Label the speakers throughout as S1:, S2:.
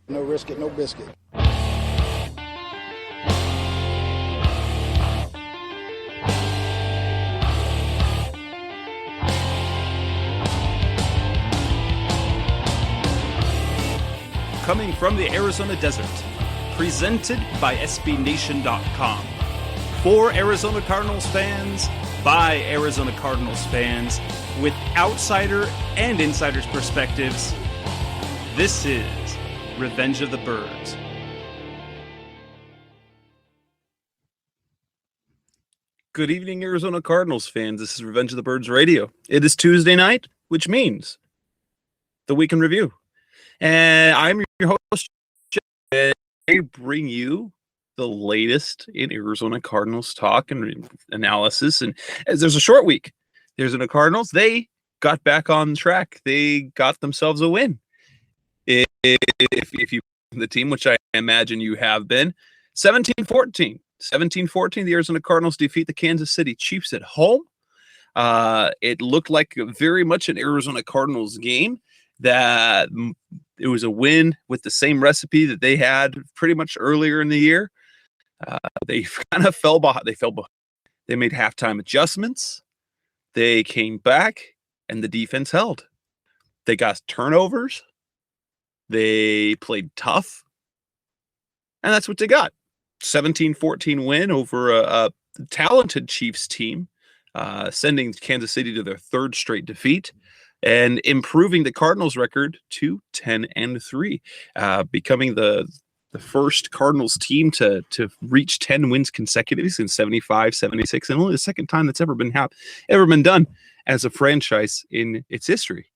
S1: No risk it, no biscuit.
S2: Coming from the Arizona desert, presented by SBNation.com. For Arizona Cardinals fans, by Arizona Cardinals fans, with outsider and insider's perspectives, this is Revenge of the Birds. Good evening, Arizona Cardinals fans. This is Revenge of the Birds Radio. It is Tuesday night, which means the Week in Review. And I'm your host, Jeff. I bring you the latest in Arizona Cardinals talk and analysis. And as there's a short week, the Arizona Cardinals, they got back on track. They got themselves a win. If you the team, which I imagine you have been, 17-14. 17-14, the Arizona Cardinals defeat the Kansas City Chiefs at home. It looked like very much an Arizona Cardinals game. That it was a win with the same recipe that they had pretty much earlier in the year. They kind of fell behind. They made halftime adjustments. They came back, and the defense held. They got turnovers. They played tough, and that's what they got. 17-14 win over a talented Chiefs team, sending Kansas City to their third straight defeat. And improving the Cardinals record to 10-3, becoming the first Cardinals team to reach 10 wins consecutively since 75, 76, and only the second time that's ever been done as a franchise in its history.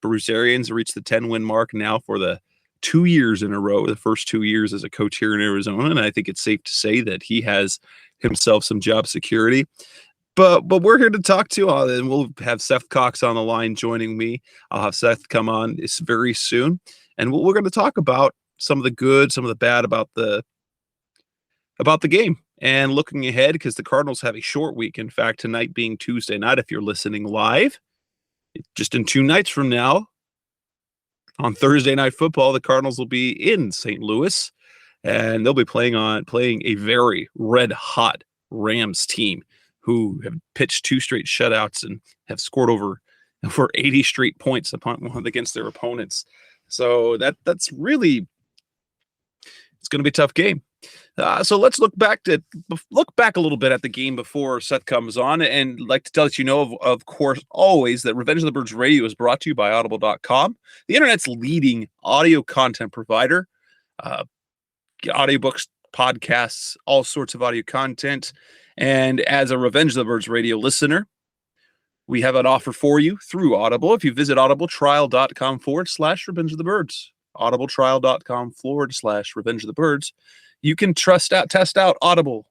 S2: Bruce Arians reached the 10-win mark now for the 2 years in a row, the first 2 years as a coach here in Arizona, and I think it's safe to say that he has himself some job security. But we're here to talk to, and we'll have Seth Cox on the line joining me. I'll have Seth come on very soon, and we're going to talk about some of the good, some of the bad about the game, and looking ahead because the Cardinals have a short week. In fact, tonight being Tuesday night, if you're listening live, just in 2 nights from now, on Thursday Night Football, the Cardinals will be in St. Louis, and they'll be playing a very red hot Rams team who have pitched 2 straight shutouts and have scored over 80 straight points against their opponents. So that's really, it's going to be a tough game. So let's look back a little bit at the game before Seth comes on, and like to let you know, of course, always that Revenge of the Birds Radio is brought to you by Audible.com, the internet's leading audio content provider. Audiobooks, podcasts, all sorts of audio content. And as a Revenge of the Birds Radio listener, we have an offer for you through Audible. If you visit audibletrial.com/Revenge of the Birds, audibletrial.com/Revenge of the Birds, you can test out Audible,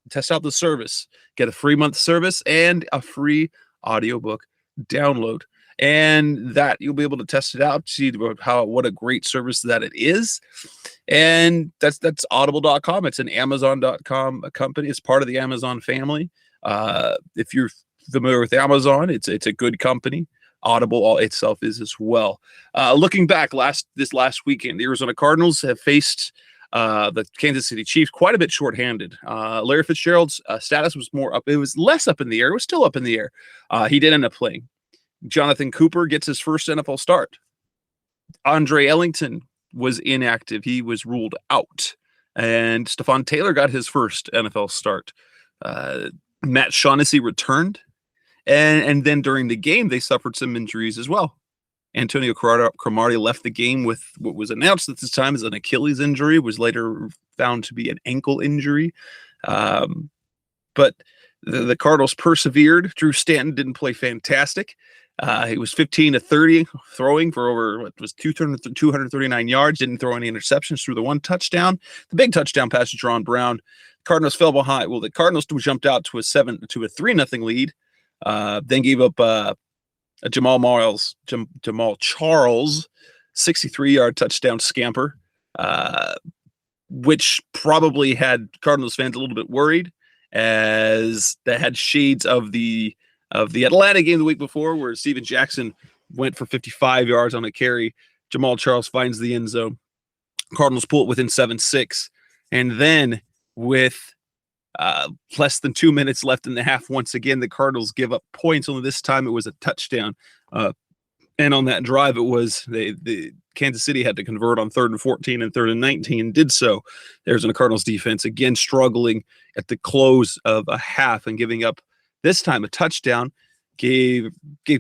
S2: test out the service, get a free month service and a free audiobook download. And that you'll be able to test it out, see what a great service that it is. And that's audible.com. It's an amazon.com company. It's part of the Amazon family. If you're familiar with Amazon, it's a good company. Audible itself is as well. Looking back this last weekend, the Arizona Cardinals have faced the Kansas City Chiefs quite a bit shorthanded. Larry Fitzgerald's status was more up. It was less up in the air. It was still up in the air. He did end up playing. Jonathan Cooper gets his first NFL start. Andre Ellington was inactive. He was ruled out. And Stephon Taylor got his first NFL start. Matt Shaughnessy returned. And then during the game, they suffered some injuries as well. Antonio Cromartie left the game with what was announced at this time as an Achilles injury, was later found to be an ankle injury. But the Cardinals persevered. Drew Stanton didn't play fantastic. He was 15-30, throwing for over 239 yards. Didn't throw any interceptions, threw the 1 touchdown. The big touchdown pass to Jaron Brown. Cardinals fell behind. Well, the Cardinals jumped out to a 3-0 lead. Then gave up a Jamal Charles 63-yard touchdown scamper, which probably had Cardinals fans a little bit worried, as that had shades of the Atlanta game the week before, where Steven Jackson went for 55 yards on a carry. Jamal Charles finds the end zone. Cardinals pull it within 7-6. And then with less than 2 minutes left in the half, once again, the Cardinals give up points. Only this time it was a touchdown. And on that drive, it was the Kansas City had to convert on 3rd and 14 and 3rd and 19 and did so. The Arizona Cardinals defense, again, struggling at the close of a half and giving up this time a touchdown. Gave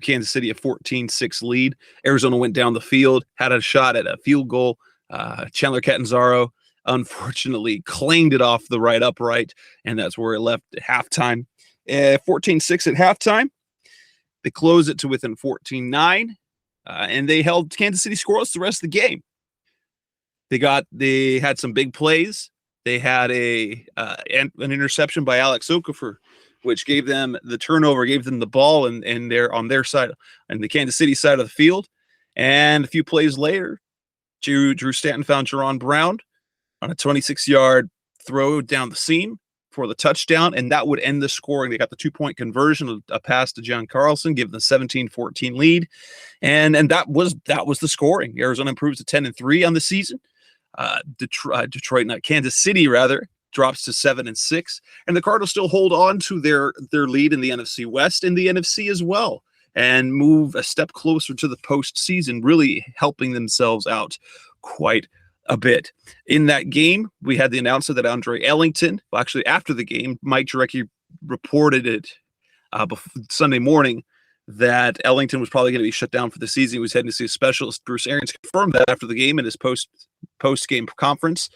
S2: Kansas City a 14-6 lead. Arizona went down the field, had a shot at a field goal. Chandler Catanzaro unfortunately claimed it off the right upright, and that's where it left at halftime. 14-6 at halftime. They closed it to within 14-9, and they held Kansas City scoreless the rest of the game. They had some big plays. They had an interception by Alex Okafor, which gave them the turnover, gave them the ball, and they're on their side, on the Kansas City side of the field. And a few plays later, Drew Stanton found Jaron Brown on a 26-yard throw down the seam for the touchdown, and that would end the scoring. They got the 2-point conversion, a pass to John Carlson, give them the 17-14 lead, and that was the scoring. Arizona improves to 10-3 on the season. Kansas City rather drops to 7-6, and the Cardinals still hold on to their lead in the NFC West and the NFC as well, and move a step closer to the postseason, really helping themselves out quite a bit. In that game, we had the announcement that Andre Ellington, well, actually after the game, Mike Jurecki reported it Sunday morning that Ellington was probably going to be shut down for the season. He was heading to see a specialist. Bruce Arians confirmed that after the game in his post-game conference,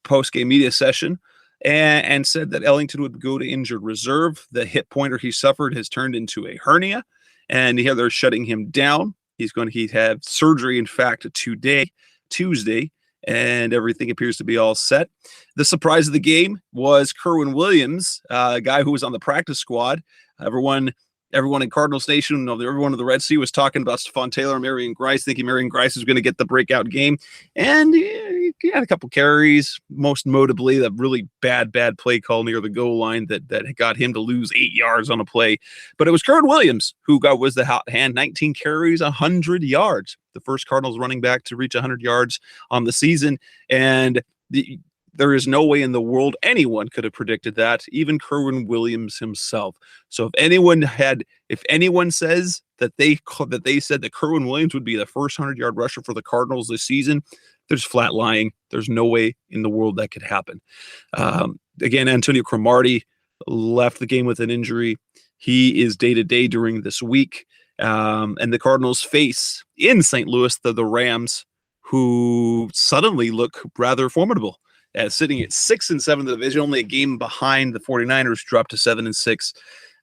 S2: post-game media session, and said that Ellington would go to injured reserve. The hip pointer he suffered has turned into a hernia, and here they're shutting him down. He's going to have surgery, in fact, today, Tuesday, and everything appears to be all set. The surprise of the game was Kerwynn Williams, a guy who was on the practice squad. Everyone in Cardinals Nation, everyone in the Red Sea was talking about Stephon Taylor and Marion Grice, thinking Marion Grice was going to get the breakout game. And he had a couple carries, most notably that really bad play call near the goal line that got him to lose 8 yards on a play. But it was Kerwynn Williams who was the hot hand, 19 carries, 100 yards. The first Cardinals running back to reach 100 yards on the season. And there is no way in the world anyone could have predicted that, even Kerwynn Williams himself. So if anyone says that they said that Kerwynn Williams would be the first 100-yard rusher for the Cardinals this season, there's flat lying. There's no way in the world that could happen. Again, Antonio Cromartie left the game with an injury. He is day-to-day during this week. And the Cardinals face in St. Louis the Rams, who suddenly look rather formidable. Sitting at 6-7 in the division, only a game behind the 49ers, dropped to 7-6.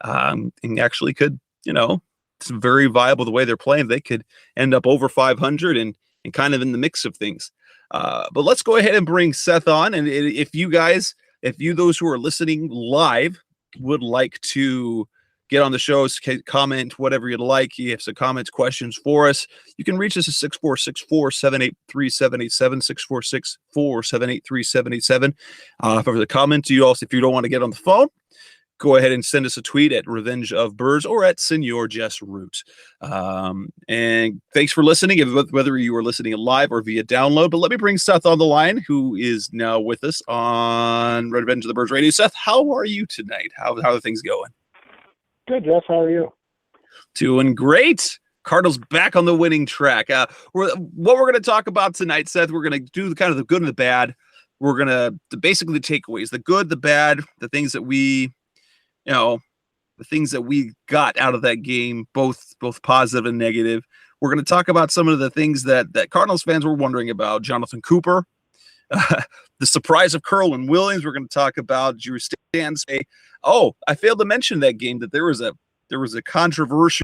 S2: And actually could, it's very viable the way they're playing. They could end up over 500 and kind of in the mix of things. But let's go ahead and bring Seth on. And if you those who are listening live would like to get on the show, comment, whatever you'd like. You have some comments, questions for us, you can reach us at 646-478-3787, 646-478-3787. For the comments, if you don't want to get on the phone, go ahead and send us a tweet at Revenge of Birds or at Senor Jess Root. And thanks for listening, whether you are listening live or via download. But let me bring Seth on the line, who is now with us on Revenge of the Birds Radio. Seth, how are you tonight? How are things going?
S1: Good, Jess. How are you?
S2: Doing great. Cardinals back on the winning track. What we're going to talk about tonight, Seth, we're going to do kind of the good and the bad. We're going to basically the takeaways, the good, the bad, the things that we got out of that game, both positive and negative. We're going to talk about some of the things that Cardinals fans were wondering about. Jonathan Cooper, the surprise of Kerwynn Williams. We're going to talk about Drew Stanton. Oh, I failed to mention that game that there was a controversial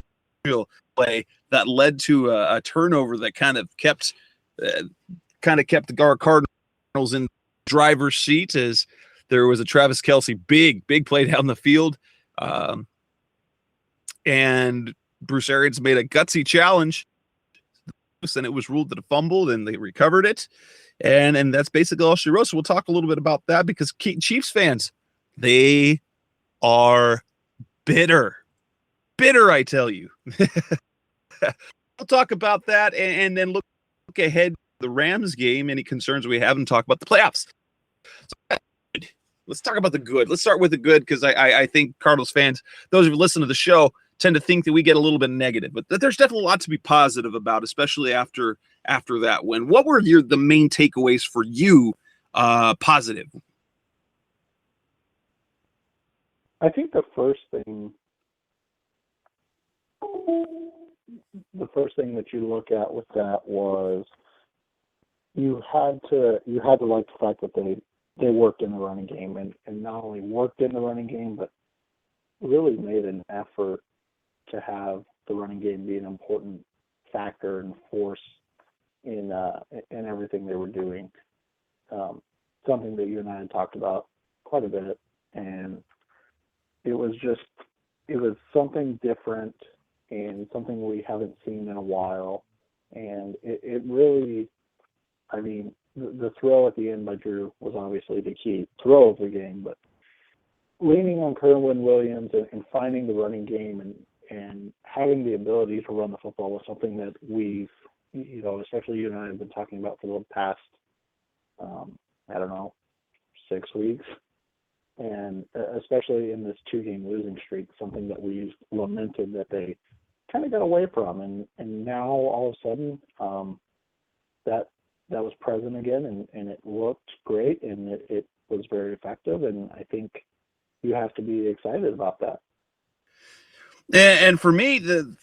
S2: play that led to a turnover that kind of kept the Cardinals in driver's seat, as there was a Travis Kelce big play down the field, and Bruce Arians made a gutsy challenge, and it was ruled that it fumbled, and they recovered it, and that's basically all she wrote. So we'll talk a little bit about that, because Chiefs fans, they are bitter, I tell you. We'll talk about that and then look ahead the Rams game, any concerns we have, and talk about the playoffs. So, let's talk about the good. Let's start with the good, because I think Cardinals fans, those who listen to the show, tend to think that we get a little bit negative, but there's definitely a lot to be positive about, especially after that win. What were the main takeaways for you, positive?
S1: I think the first thing that you look at with that was you had to like the fact that they worked in the running game, and not only worked in the running game, but really made an effort to have the running game be an important factor and force in everything they were doing. Something that you and I had talked about quite a bit, and it was something different and something we haven't seen in a while. And it really, I mean, the throw at the end by Drew was obviously the key throw of the game, but leaning on Kerwynn Williams and finding the running game and having the ability to run the football was something that we've, especially you and I have been talking about for the past, 6 weeks. And especially in this 2-game losing streak, something that we lamented that they kind of got away from. And now all of a sudden, that was present again, and it looked great, and it was very effective. And I think you have to be excited about that.
S2: And for me, the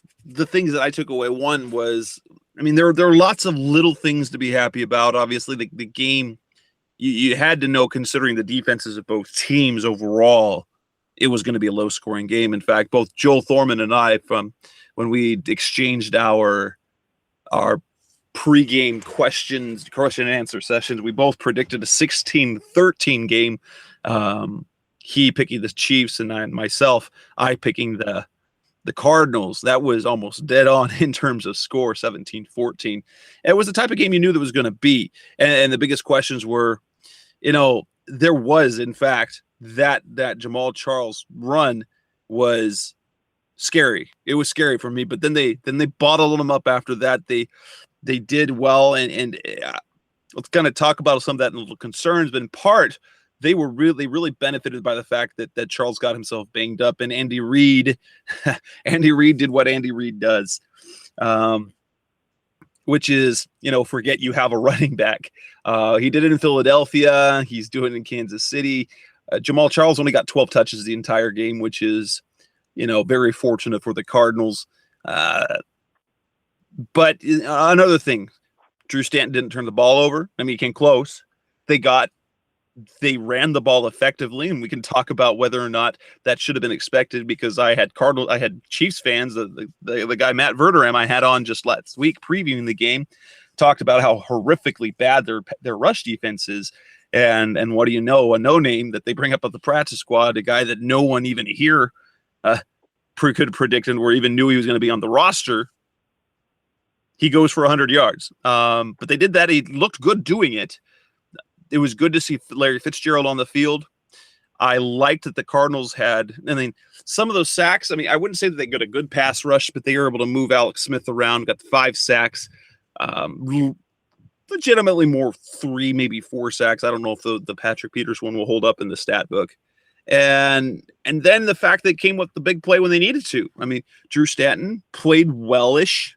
S2: things that I took away, one was, I mean, there are lots of little things to be happy about. Obviously, the game, you had to know, considering the defenses of both teams overall, it was going to be a low-scoring game. In fact, both Joel Thorman and I, from when we exchanged our pregame question and answer sessions, we both predicted a 16-13 game. He picking the Chiefs, and I picking the Cardinals. That was almost dead on in terms of score, 17-14. It was the type of game you knew that was going to be. And the biggest questions were, there was, in fact, that Jamal Charles run was scary. It was scary for me, but then they bottled them up after that. They did well, and let's kind of talk about some of that little concerns, but in part, they were really benefited by the fact that Charles got himself banged up, and Andy Reid did what Andy Reid does, which is, forget you have a running back. He did it in Philadelphia. He's doing it in Kansas City. Jamal Charles only got 12 touches the entire game, which is, very fortunate for the Cardinals. But another thing, Drew Stanton didn't turn the ball over. I mean, he came close. They ran the ball effectively, and we can talk about whether or not that should have been expected, because I had Chiefs fans, the guy Matt Verderame I had on just last week previewing the game, talked about how horrifically bad their rush defense is, and what do you know, a no-name that they bring up at the practice squad, a guy that no one even here could have predicted or even knew he was going to be on the roster. He goes for 100 yards. But they did that. He looked good doing it. It was good to see Larry Fitzgerald on the field. I liked that the Cardinals had, some of those sacks. I mean, I wouldn't say that they got a good pass rush, but they were able to move Alex Smith around, got 5 sacks, legitimately more 3, maybe 4 sacks. I don't know if the Patrick Peters one will hold up in the stat book. And then the fact that it came with the big play when they needed to. I mean, Drew Stanton played wellish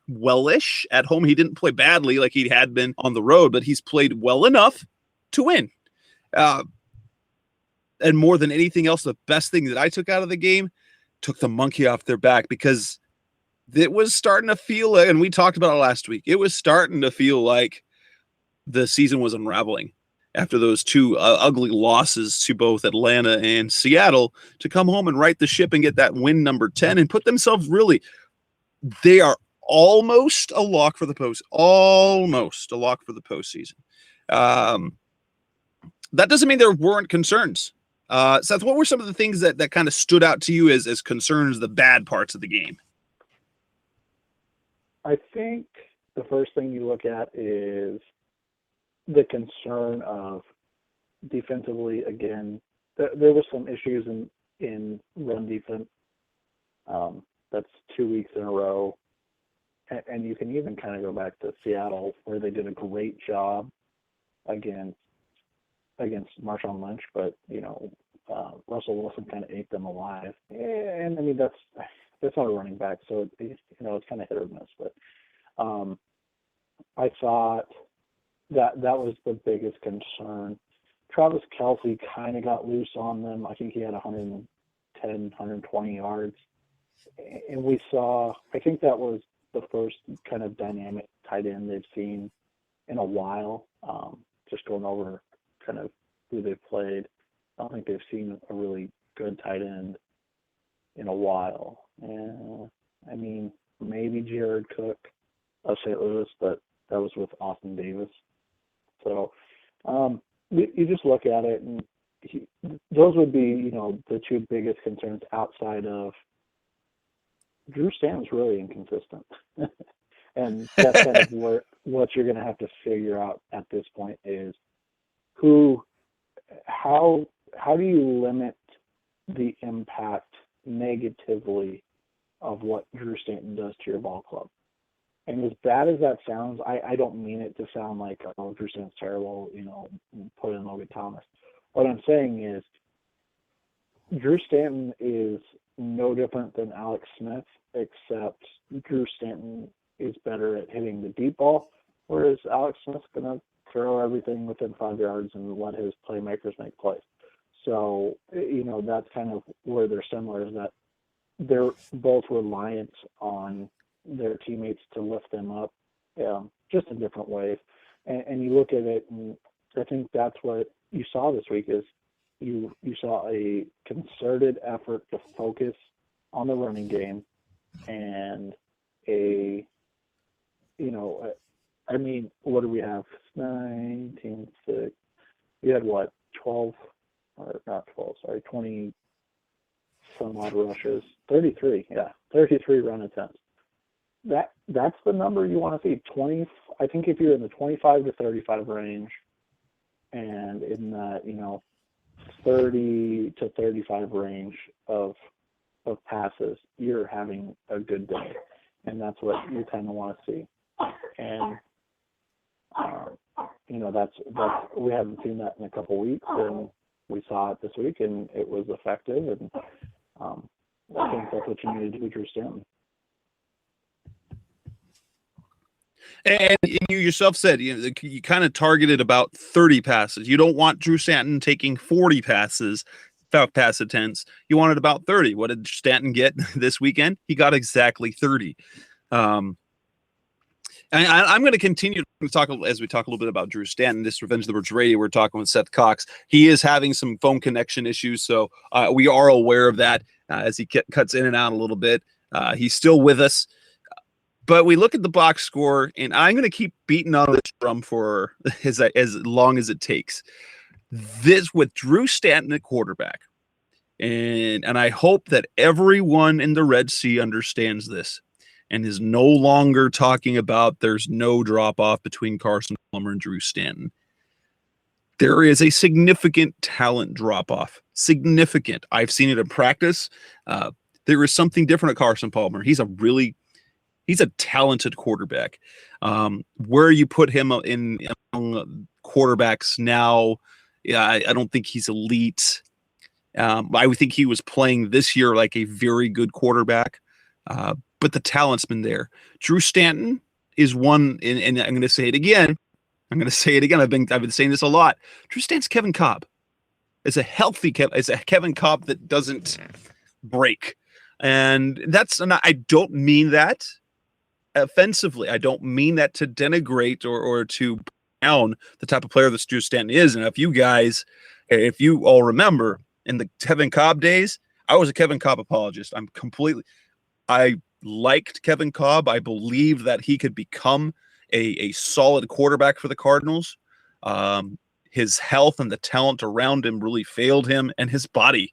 S2: at home. He didn't play badly like he had been on the road, but he's played well enough to win. And more than anything else, the best thing that I took out of the game, took the monkey off their back, because it was starting to feel, and we talked about it last week, it was starting to feel like the season was unraveling after those 2 ugly losses to both Atlanta and Seattle, to come home and right the ship and get that win number 10 and put themselves they are almost a lock for the postseason. That doesn't mean there weren't concerns. Seth, what were some of the things that kind of stood out to you as concerns, the bad parts of the game?
S1: I think the first thing you look at is the concern of defensively. Again, there were some issues in run defense. That's 2 weeks in a row. and you can even kind of go back to Seattle where they did a great job against Marshawn Lynch, but Russell Wilson kind of ate them alive. And I mean that's not a running back, so it's kind of hit or miss. But I thought that was the biggest concern. Travis Kelce kind of got loose on them. I think he had 110, 120 yards. And we saw, I think that was the first kind of dynamic tight end they've seen in a while. Just going over kind of who they've played. I don't think they've seen a really good tight end in a while. And I mean, maybe Jared Cook of St. Louis, but that was with Austin Davis. So you just look at it, and those would be, the two biggest concerns outside of Drew Stanton's really inconsistent. And that's kind of what you're going to have to figure out at this point is how do you limit the impact negatively of what Drew Stanton does to your ball club? And as bad as that sounds, I don't mean it to sound like, oh, Drew Stanton's terrible, put in Logan Thomas. What I'm saying is Drew Stanton is no different than Alex Smith, except Drew Stanton is better at hitting the deep ball, whereas Alex Smith's going to throw everything within 5 yards and let his playmakers make plays. So, that's kind of where they're similar, is that they're both reliant on their teammates to lift them up, just in different ways. And you look at it, and I think that's what you saw this week is you saw a concerted effort to focus on the running game and what do we have? 19, 6. We had 12, or not 12, sorry, 20 some odd rushes. 33, yeah, 33 run attempts. That's the number you want to see. 20. I think if you're in the 25 to 35 range, and in that 30 to 35 range of passes, you're having a good day, and that's what you kind of want to see. And that's we haven't seen that in a couple weeks, and we saw it this week, and it was effective. And I think that's what you need to do with Drew Stanton.
S2: And you yourself said you kind of targeted about 30 passes. You don't want Drew Stanton taking 40 passes, pass attempts. You wanted about 30. What did Stanton get this weekend? He got exactly 30. And I'm going to continue to talk as we talk a little bit about Drew Stanton. This Revenge of the Birds Radio, we're talking with Seth Cox. He is having some phone connection issues, so we are aware of that as he cuts in and out a little bit. He's still with us. But we look at the box score, and I'm going to keep beating on this drum for as long as it takes. This with Drew Stanton at quarterback, and I hope that everyone in the Red Sea understands this and is no longer talking about there's no drop-off between Carson Palmer and Drew Stanton. There is a significant talent drop-off. Significant. I've seen it in practice. There is something different at Carson Palmer. He's a talented quarterback. Where you put him in among quarterbacks now, I don't think he's elite. I would think he was playing this year like a very good quarterback, but the talent's been there. Drew Stanton is one, and I'm going to say it again. I've been saying this a lot. Drew Stanton's Kevin Cobb. It's a Kevin Cobb that doesn't break, and I don't mean that offensively. I don't mean that to denigrate or to put down the type of player that Drew Stanton is. And if you all remember, in the Kevin Cobb days, I was a Kevin Cobb apologist. I liked Kevin Cobb. I believed that he could become a solid quarterback for the Cardinals. His health and the talent around him really failed him, and his body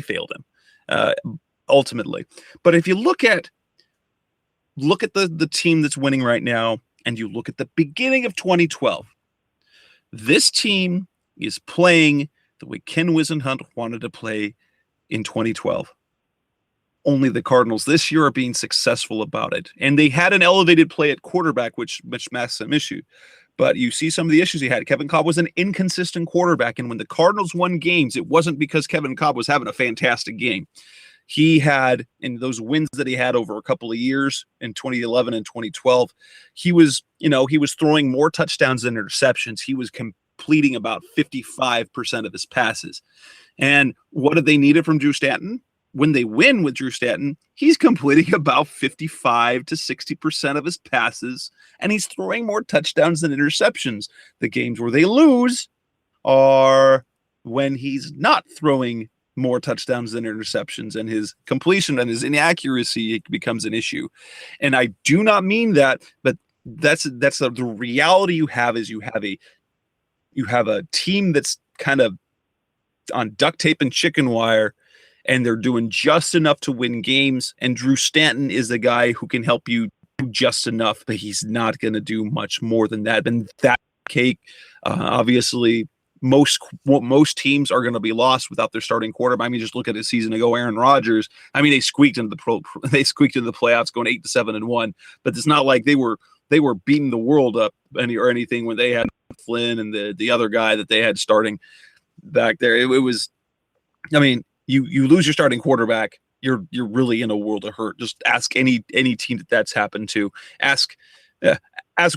S2: failed him ultimately. But if you look at the team that's winning right now, and you look at the beginning of 2012, this team is playing the way Ken Whisenhunt wanted to play in 2012. only the Cardinals this year are being successful about it. And they had an elevated play at quarterback, which masks some issue. But you see some of the issues he had. Kevin Kolb was an inconsistent quarterback. And when the Cardinals won games, it wasn't because Kevin Kolb was having a fantastic game. He had, in those wins that he had over a couple of years in 2011 and 2012, he was throwing more touchdowns than interceptions. He was completing about 55% of his passes. And what did they need from Drew Stanton? When they win with Drew Stanton, he's completing about 55 to 60% of his passes, and he's throwing more touchdowns than interceptions. The games where they lose are when he's not throwing more touchdowns than interceptions, and his completion and his inaccuracy becomes an issue. And I do not mean that, but that's the reality you have is you have a team that's kind of on duct tape and chicken wire, and they're doing just enough to win games. And Drew Stanton is the guy who can help you do just enough, but he's not going to do much more than that. And that cake, obviously, most teams are going to be lost without their starting quarterback. I mean, just look at a season ago, Aaron Rodgers. I mean, they squeaked into the playoffs, going 8-7-1. But it's not like they were beating the world up or anything when they had Flynn and the other guy that they had starting back there. It was, I mean, you lose your starting quarterback, you're really in a world of hurt. Just ask any team that's happened to. Ask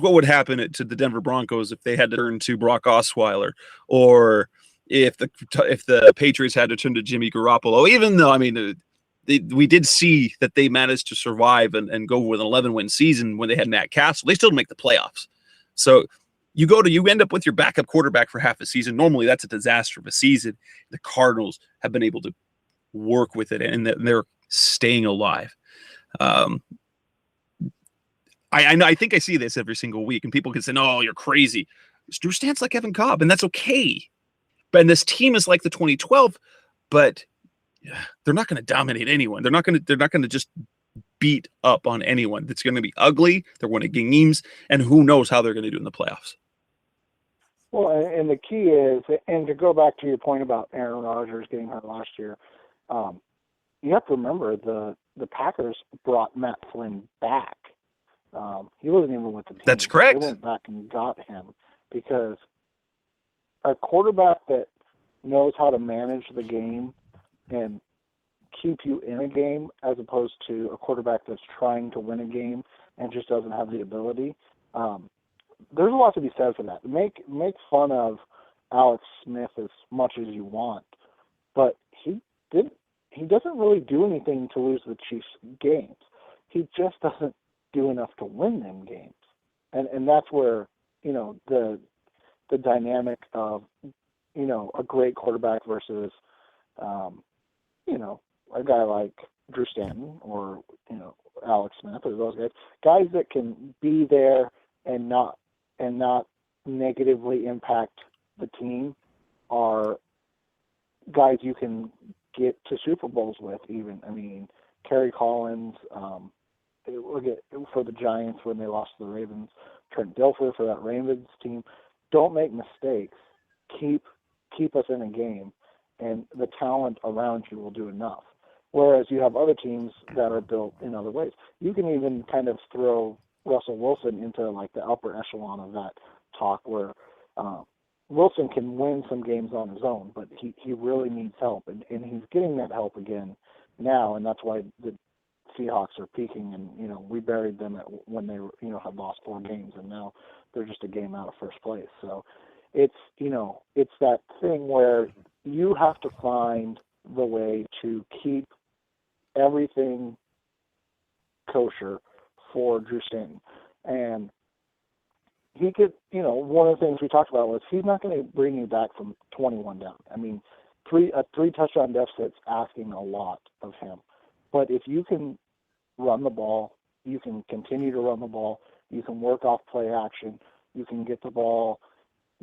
S2: what would happen to the Denver Broncos if they had to turn to Brock Osweiler, or if the Patriots had to turn to Jimmy Garoppolo. Even though, I mean, we did see that they managed to survive and go with an 11-win season when they had Matt Castle. They still make the playoffs. So you end up with your backup quarterback for half a season. Normally, that's a disaster of a season. The Cardinals have been able to work with it, and they're staying alive. I think I see this every single week, and people can say, "No, you're crazy." Drew Stanton's like Kevin Kolb, and that's okay. But this team is like the 2012, but they're not going to dominate anyone. They're not going to just beat up on anyone. It's going to be ugly. They're winning games, and who knows how they're going to do in the playoffs.
S1: Well, and the key is, and to go back to your point about Aaron Rodgers getting hurt last year, you have to remember the Packers brought Matt Flynn back. He wasn't even with the team.
S2: That's correct.
S1: They went back and got him because a quarterback that knows how to manage the game and keep you in a game, as opposed to a quarterback that's trying to win a game and just doesn't have the ability. There's a lot to be said for that. Make fun of Alex Smith as much as you want, but he doesn't really do anything to lose the Chiefs games. He just doesn't do enough to win them games. And that's where, the dynamic of, a great quarterback versus, a guy like Drew Stanton or, Alex Smith or those guys that can be there and not negatively impact the team are guys you can get to Super Bowls with even. I mean, Kerry Collins, look at for the Giants when they lost to the Ravens, Trent Dilfer for that Ravens team. Don't make mistakes. Keep us in a game, and the talent around you will do enough. Whereas you have other teams that are built in other ways. You can even kind of throw Russell Wilson into like the upper echelon of that talk, where Wilson can win some games on his own, but he really needs help, and he's getting that help again now, and that's why the Seahawks are peaking. And we buried them when they were, had lost 4 games, and now they're just a game out of first place. So it's that thing where you have to find the way to keep everything kosher for Drew Stanton. And he could, one of the things we talked about was he's not going to bring you back from 21 down. I mean, a 3 touchdown deficit's asking a lot of him. But if you can run the ball, you can continue to run the ball, you can work off play action, you can get the ball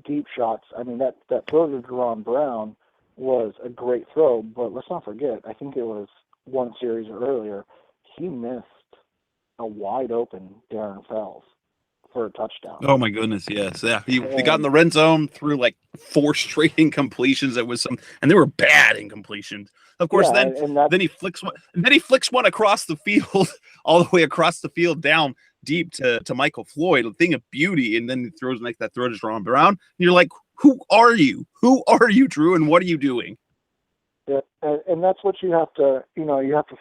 S1: deep shots. I mean, that throw to Jaron Brown was a great throw, but let's not forget, I think it was one series earlier, he missed a wide open Darren Fells for a touchdown.
S2: Oh my goodness, yes, yeah. He got in the red zone through like 4 straight incompletions. That was and they were bad incompletions. Of course,
S1: Yeah,
S2: then he flicks one. And then he flicks one across the field, all the way across the field, down deep to Michael Floyd, a thing of beauty. And then he throws like that throw to Jaron Brown. And you're like, who are you? Who are you, Drew? And what are you doing?
S1: Yeah, and that's what you have to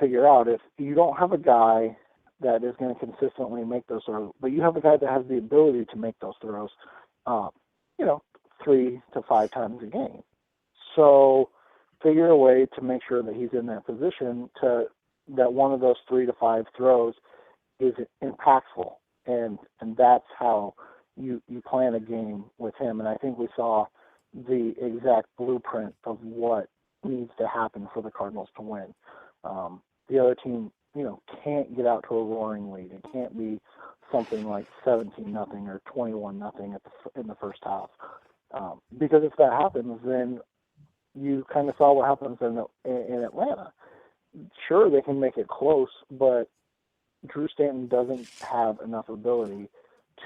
S1: figure out. If you don't have a guy that is going to consistently make those throws, but you have a guy that has the ability to make those throws, 3 to 5 times a game. So figure a way to make sure that he's in that position that one of those 3 to 5 throws is impactful, and that's how you plan a game with him. And I think we saw the exact blueprint of what needs to happen for the Cardinals to win. The other team, can't get out to a roaring lead. It can't be something like 17-0 or 21-0 in the first half. Because if that happens, then you kind of saw what happens in Atlanta. Sure, they can make it close, but Drew Stanton doesn't have enough ability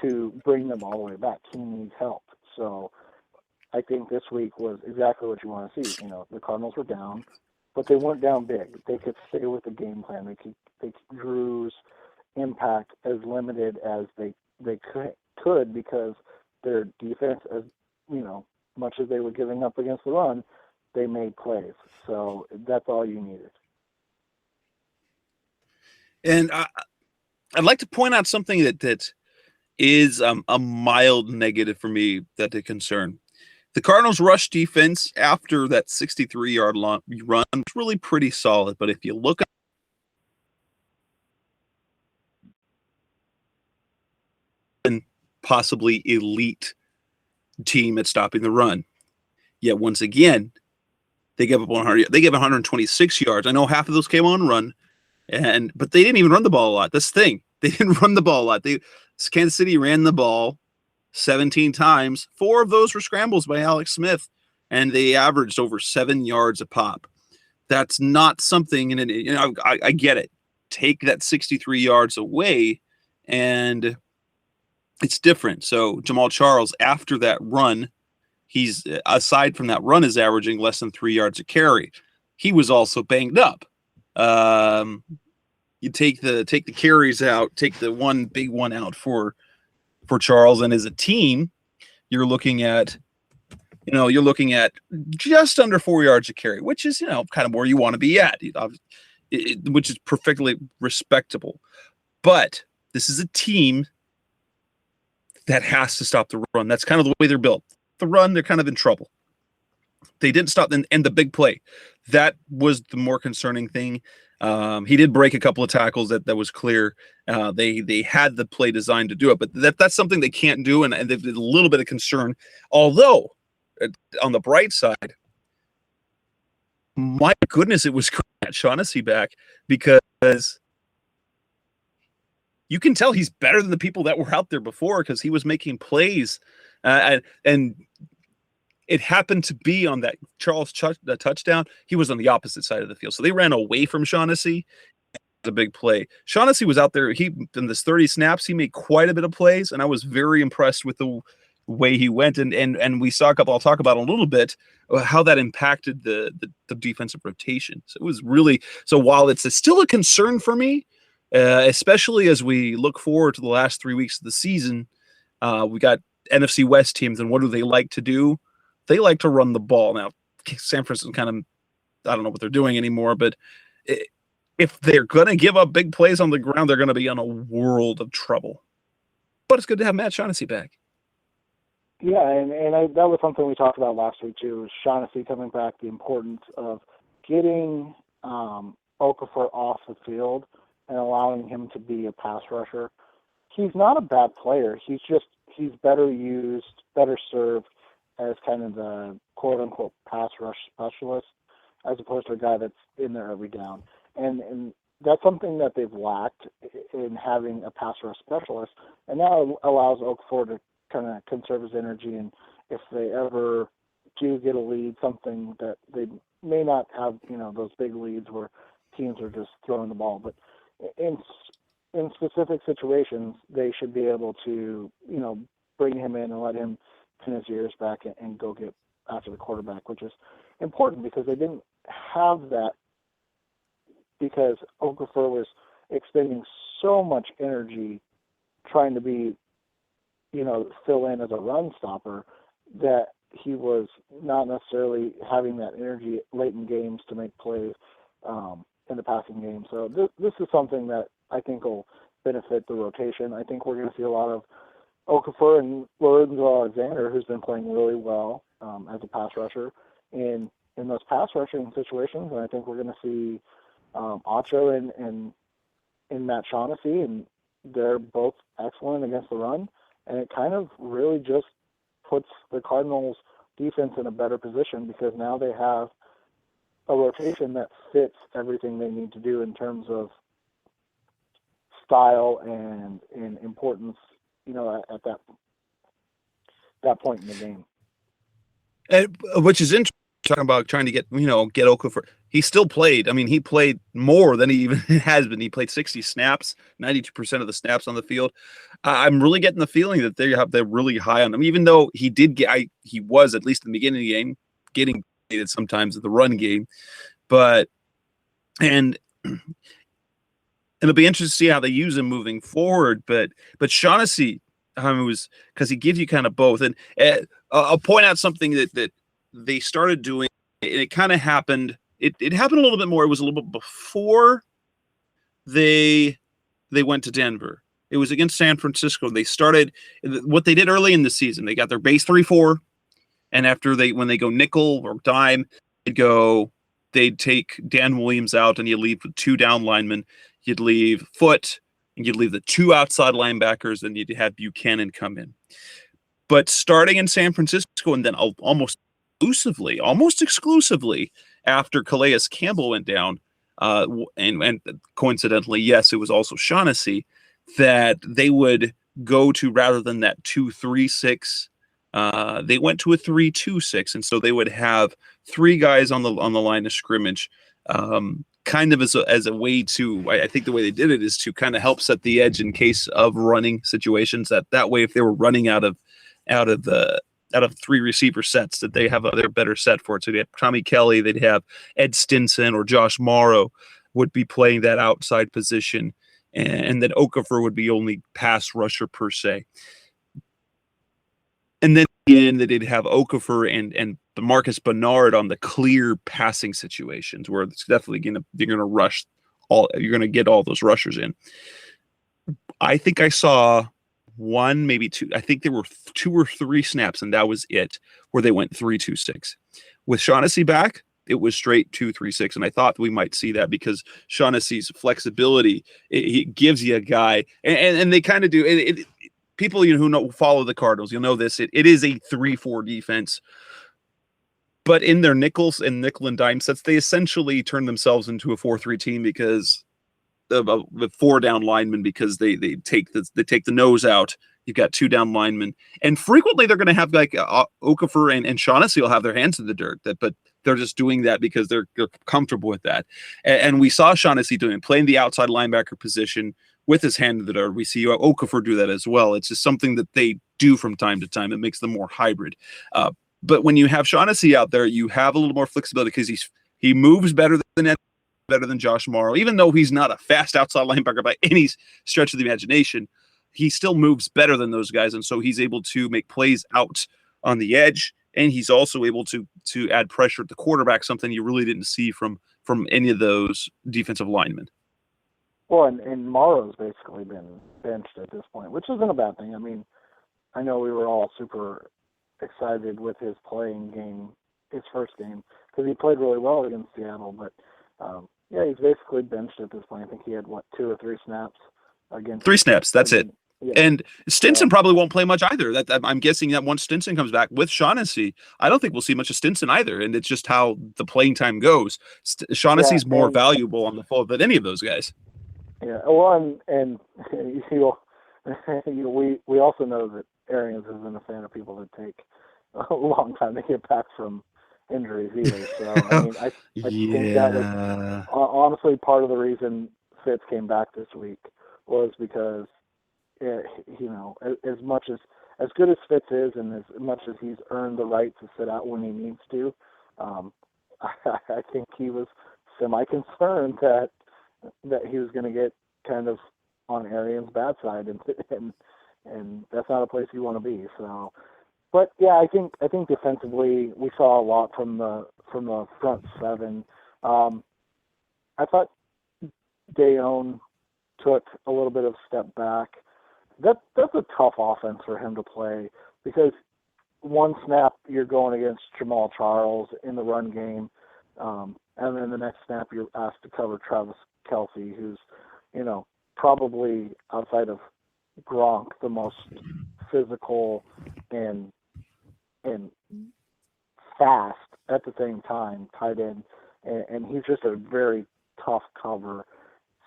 S1: to bring them all the way back. He needs help. So I think this week was exactly what you want to see. The Cardinals were down, but they weren't down big. They could stay with the game plan. They keep Drew's impact as limited as they could because their defense, as much as they were giving up against the run, they made plays. So that's all you needed.
S2: And I'd like to point out something that is a mild negative for me that a concern. The Cardinals' rush defense after that 63-yard run was really pretty solid. But if you look at possibly elite team at stopping the run, yet once again they gave up 100. They gave 126 yards. I know half of those came on run, but they didn't even run the ball a lot. That's the thing. They didn't run the ball a lot. Kansas City ran the ball 17 times. 4 of those were scrambles by Alex Smith, and they averaged over 7 yards a pop. That's not something, and I get it. Take that 63 yards away, and it's different. So Jamal Charles, after that run, he's aside from that run, is averaging less than 3 yards a carry. He was also banged up. You take the carries out, take the one big one out for Charles, and as a team, you're looking at just under 4 yards a carry, which is kind of where you want to be at, which is perfectly respectable. But this is a team that has to stop the run. That's kind of the way they're built. The run, they're kind of in trouble. They didn't stop, and the big play, that was the more concerning thing. He did break a couple of tackles that was clear. They had the play designed to do it, but that's something they can't do, and there's a little bit of concern. Although, on the bright side, my goodness, it was great at Shaughnessy back, because you can tell he's better than the people that were out there before, because he was making plays, and it happened to be on that Charles touchdown. He was on the opposite side of the field. So they ran away from Shaughnessy. It was a big play. Shaughnessy was out there. In this 30 snaps, he made quite a bit of plays, and I was very impressed with the way he went. And we saw a couple, I'll talk about in a little bit, how that impacted the defensive rotation. So it was really, so while it's still a concern for me, especially as we look forward to the last 3 weeks of the season, we got NFC West teams, and what do they like to do? They like to run the ball. Now, San Francisco kind of, I don't know what they're doing anymore, but if they're going to give up big plays on the ground, they're going to be in a world of trouble. But it's good to have Matt Shaughnessy back.
S1: Yeah, and that was something we talked about last week too, was Shaughnessy coming back, the importance of getting Okafor off the field and allowing him to be a pass rusher. He's not a bad player. He's better used, better served as kind of the quote-unquote pass rush specialist, as opposed to a guy that's in there every down. And that's something that they've lacked in having a pass rush specialist, and that allows Okafor to kind of conserve his energy, and if they ever do get a lead, something that they may not have, those big leads where teams are just throwing the ball. But in in specific situations, they should be able to, bring him in and let him pin his ears back and go get after the quarterback, which is important because they didn't have that because Okafor was expending so much energy trying to be, fill in as a run stopper that he was not necessarily having that energy late in games to make plays in the passing game. So this is something that I think will benefit the rotation. I think we're going to see a lot of Okafor and Lorenzo Alexander, who's been playing really well as a pass rusher in those pass rushing situations. And I think we're going to see Acho and Matt Shaughnessy, and they're both excellent against the run. And it kind of really just puts the Cardinals defense in a better position because now they have a rotation that fits everything they need to do in terms of style and importance, at that point in the game.
S2: Which is interesting, talking about trying to get Okafor. He still played. I mean, he played more than he even has been. He played 60 snaps, 92% of the snaps on the field. I'm really getting the feeling that they're really high on him, even though he was, at least in the beginning of the game, getting paid sometimes at the run game. And it'll be interesting to see how they use him moving forward. But Shaughnessy, was because he gives you kind of both. And I'll point out something that they started doing. It kind of happened. It happened a little bit more. It was a little bit before they went to Denver. It was against San Francisco. They started what they did early in the season. They got their base 3-4, and when they go nickel or dime, they'd take Dan Williams out, and you leave with 2 down linemen. You'd leave Foote, and you'd leave the 2 outside linebackers, and you'd have Bucannon come in. But starting in San Francisco, and then almost exclusively after Calais Campbell went down, and coincidentally, yes, it was also Shaughnessy, that they would go to, rather than that 2-3-6, they went to a 3-2-6, and so they would have 3 guys on the line of scrimmage, kind of as a way to. I think the way they did it is to kind of help set the edge in case of running situations. That way, if they were running out of 3 receiver sets, that they have their better set for it. So they have Tommy Kelly, they'd have Ed Stinson or Josh Morrow would be playing that outside position, and then Okafor would be only pass rusher per se. And then again, they'd have Okafor and Marcus Bernard on the clear passing situations where it's definitely you're gonna rush you're gonna get all those rushers in. I think I saw 1, maybe 2. I think there were 2 or 3 snaps, and that was it, where they went 3-2-6. With Shaughnessy back, it was straight 2-3-6, and I thought we might see that because Shaughnessy's flexibility, it gives you a guy, and they kind of do it. People who follow the Cardinals, you'll know this. It is a 3-4 defense, but in their nickel and dime sets, they essentially turn themselves into a 4-3 team because with 4 down linemen, because they take the nose out. You've got 2 down linemen, and frequently they're going to have like Okafor and Shaughnessy will have their hands in the dirt. But they're just doing that because they're comfortable with that. And we saw Shaughnessy playing the outside linebacker position with his hand in the dirt. We see Okafor do that as well. It's just something that they do from time to time. It makes them more hybrid. But when you have Shaughnessy out there, you have a little more flexibility because he moves better than Josh Morrow. Even though he's not a fast outside linebacker by any stretch of the imagination, he still moves better than those guys, and so he's able to make plays out on the edge, and he's also able to add pressure at the quarterback, something you really didn't see from any of those defensive linemen.
S1: Well, and Morrow's basically been benched at this point, which isn't a bad thing. I mean, I know we were all super excited with his playing game, his first game, because he played really well against Seattle, but yeah, he's basically benched at this point. I think he had 2 or 3 snaps against
S2: 3 snaps. That's it.
S1: Yeah.
S2: And Stinson probably won't play much either. I'm guessing that once Stinson comes back with Shaughnessy, I don't think we'll see much of Stinson either. And it's just how the playing time goes. Shaughnessy's more valuable on the floor than any of those guys.
S1: Yeah. Well, and we also know that Arians isn't a fan of people that take a long time to get back from injuries either. So I mean, I think that was honestly part of the reason Fitz came back this week was because, as much as good as Fitz is, and as much as he's earned the right to sit out when he needs to, I think he was semi-concerned that he was going to get kind of on Arian's bad side, and that's not a place you want to be. So, but yeah, I think defensively we saw a lot from the front seven. I thought Deone took a little bit of a step back. That's a tough offense for him to play, because one snap you're going against Jamal Charles in the run game, and then the next snap you're asked to cover Travis Kelce, who's, probably outside of Gronk the most physical and fast at the same time tight end, and he's just a very tough cover.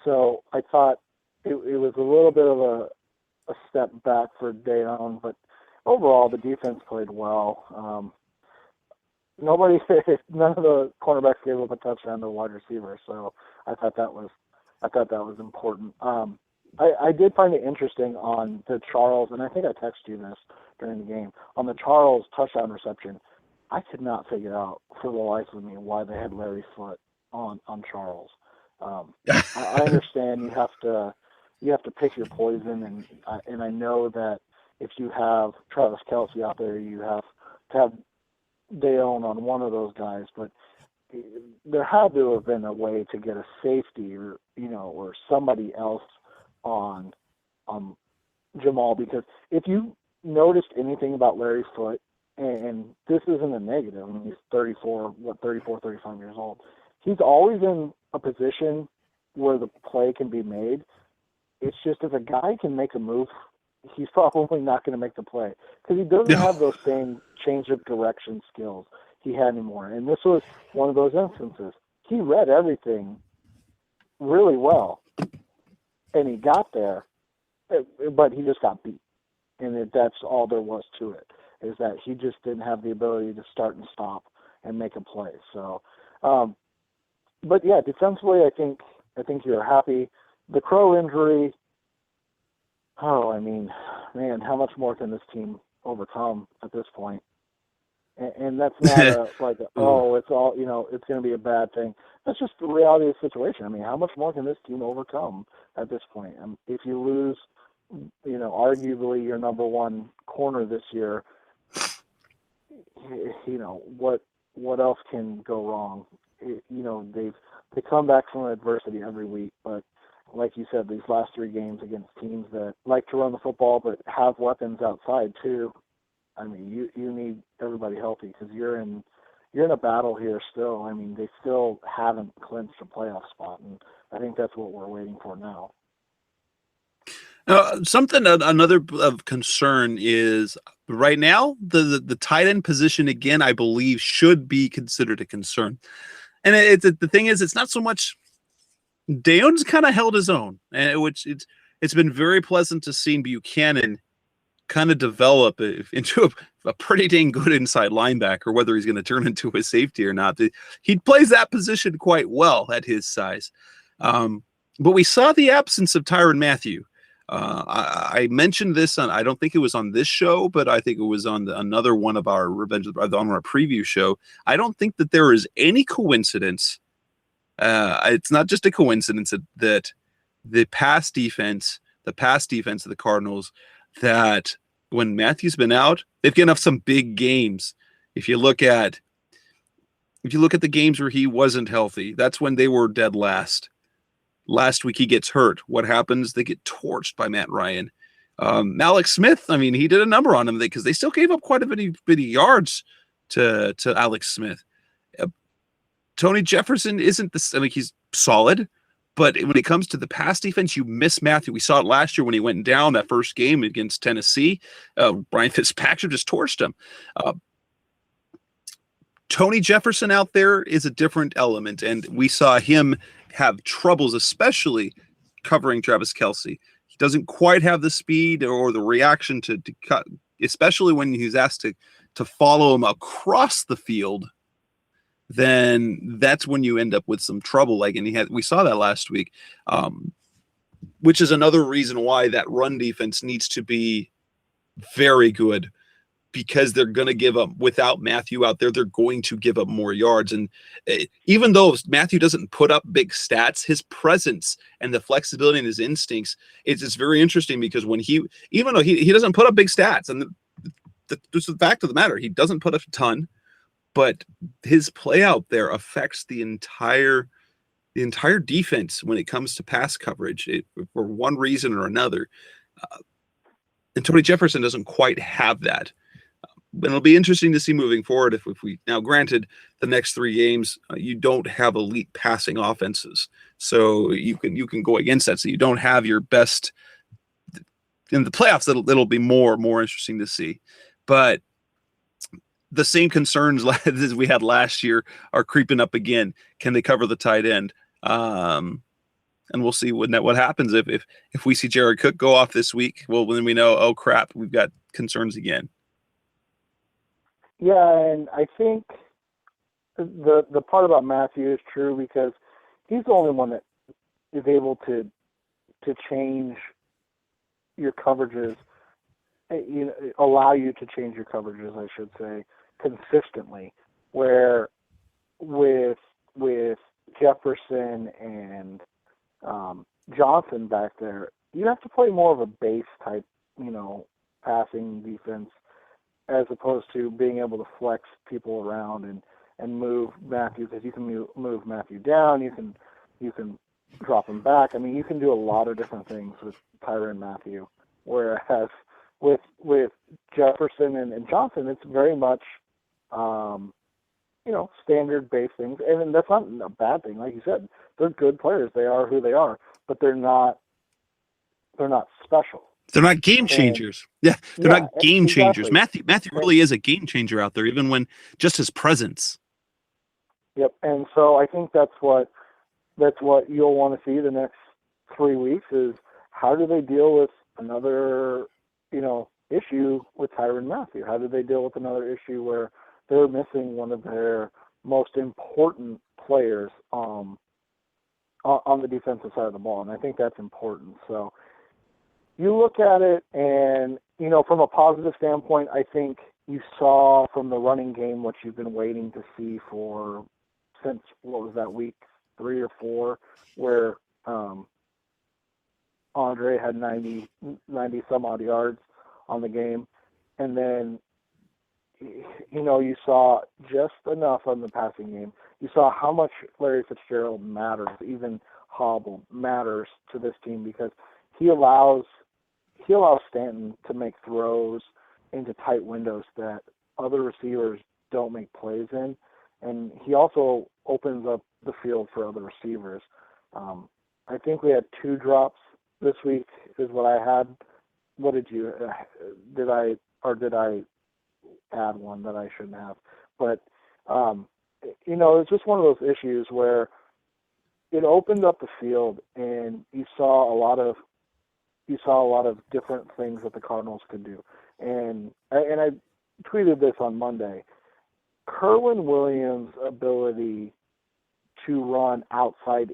S1: So I thought it was a little bit of a step back for Deone, but overall the defense played well. None of the cornerbacks gave up a touchdown to a wide receiver, so I thought that was important. I did find it interesting on the Charles, and I think I texted you this during the game, on the Charles touchdown reception. I could not figure out for the life of me why they had Larry Foote on Charles. I understand you have to pick your poison, and I know that if you have Travis Kelce out there, you have to have Deone on one of those guys, but there had to have been a way to get a safety or somebody else on Jamal, because if you noticed anything about Larry Foote, and this isn't a negative, I mean, he's 35 years old, he's always in a position where the play can be made. It's just if a guy can make a move, he's probably not going to make the play, because he doesn't have those same change of direction skills he had anymore. And this was one of those instances. He read everything really well, and he got there, but he just got beat. And that's all there was to it, is that he just didn't have the ability to start and stop and make a play. So, but yeah, defensively, I think you're happy. The Crow injury, I mean, man, how much more can this team overcome at this point? And that's not it's all, it's going to be a bad thing. That's just the reality of the situation. I mean, how much more can this team overcome at this point? If you lose, arguably your number one corner this year, what else can go wrong? They come back from adversity every week, but like you said, these last three games against teams that like to run the football but have weapons outside too. I mean, you need everybody healthy, because you're in a battle here still. I mean, they still haven't clinched a playoff spot, and I think that's what we're waiting for now.
S2: Another of concern is right now the tight end position again, I believe, should be considered a concern. And the thing is, it's not so much. Deone's kind of held his own, and it's been very pleasant to see Bucannon kind of develop into a pretty dang good inside linebacker, whether he's going to turn into a safety or not. He plays that position quite well at his size. But we saw the absence of Tyrann Mathieu. I mentioned this I don't think it was on this show, but I think it was on another one of our on our preview show. I don't think that there is any coincidence. It's not just a coincidence that the pass defense of the Cardinals, that when Matthew's been out, they've given up some big games. If you look at the games where he wasn't healthy, that's when they were dead last. Last week he gets hurt. What happens? They get torched by Matt Ryan. Alex Smith, I mean, he did a number on him because they still gave up quite a bit of yards to Alex Smith. Tony Jefferson isn't this. I mean, he's solid, but when it comes to the pass defense, you miss Matthew. We saw it last year when he went down that first game against Tennessee. Brian Fitzpatrick just torched him. Tony Jefferson out there is a different element, and we saw him have troubles, especially covering Travis Kelce. He doesn't quite have the speed or the reaction to cut, especially when he's asked to follow him across the field. Then that's when you end up with some trouble. We saw that last week. which is another reason why that run defense needs to be very good, because they're going to give up, without Matthew out there, they're going to give up more yards. And even though Matthew doesn't put up big stats, his presence and the flexibility and his instincts, it's very interesting, because when even though he doesn't put up big stats, and just the fact of the matter, he doesn't put up a ton, but his play out there affects the entire defense when it comes to pass coverage, for one reason or another. And Tony Jefferson doesn't quite have that. And it'll be interesting to see moving forward if we now, granted, the next 3 games you don't have elite passing offenses, so you can go against that. So you don't have your best in the playoffs. It'll be more interesting to see. But the same concerns as we had last year are creeping up again. Can they cover the tight end? And we'll see what happens if we see Jared Cook go off this week. Well, then we know, oh crap, we've got concerns again.
S1: Yeah, and I think the part about Matthew is true, because he's the only one that is able to change your coverages, allow you to change your coverages, I should say, consistently. Where with Jefferson and Johnson back there, you have to play more of a base type, passing defense, as opposed to being able to flex people around and move Matthew, because you can move Matthew down, you can drop him back. I mean, you can do a lot of different things with Tyrann Mathieu, whereas with Jefferson and Johnson, it's very much standard base things, and that's not a bad thing. Like you said, they're good players. They are who they are, but they're not special.
S2: They're not game changers. They're not game changers. Matthew really is a game changer out there, even when just his presence.
S1: Yep. And so I think that's what you'll want to see the next 3 weeks, is how do they deal with another, issue with Tyrann Mathieu? How do they deal with another issue where they're missing one of their most important players on the defensive side of the ball? And I think that's important. So you look at it, and, from a positive standpoint, I think you saw from the running game what you've been waiting to see since, what was that, week 3 or 4, where Andre had 90 some odd yards on the game. And then, you saw just enough on the passing game. You saw how much Larry Fitzgerald matters, even Hobble matters to this team, because he allows Stanton to make throws into tight windows that other receivers don't make plays in, and he also opens up the field for other receivers. I think we had 2 drops this week, is what I had. What did you? Did I add one that I shouldn't have? But it's just one of those issues where it opened up the field, and you saw a lot of different things that the Cardinals could do. And I tweeted this on Monday. Kerwynn Williams' ability to run inside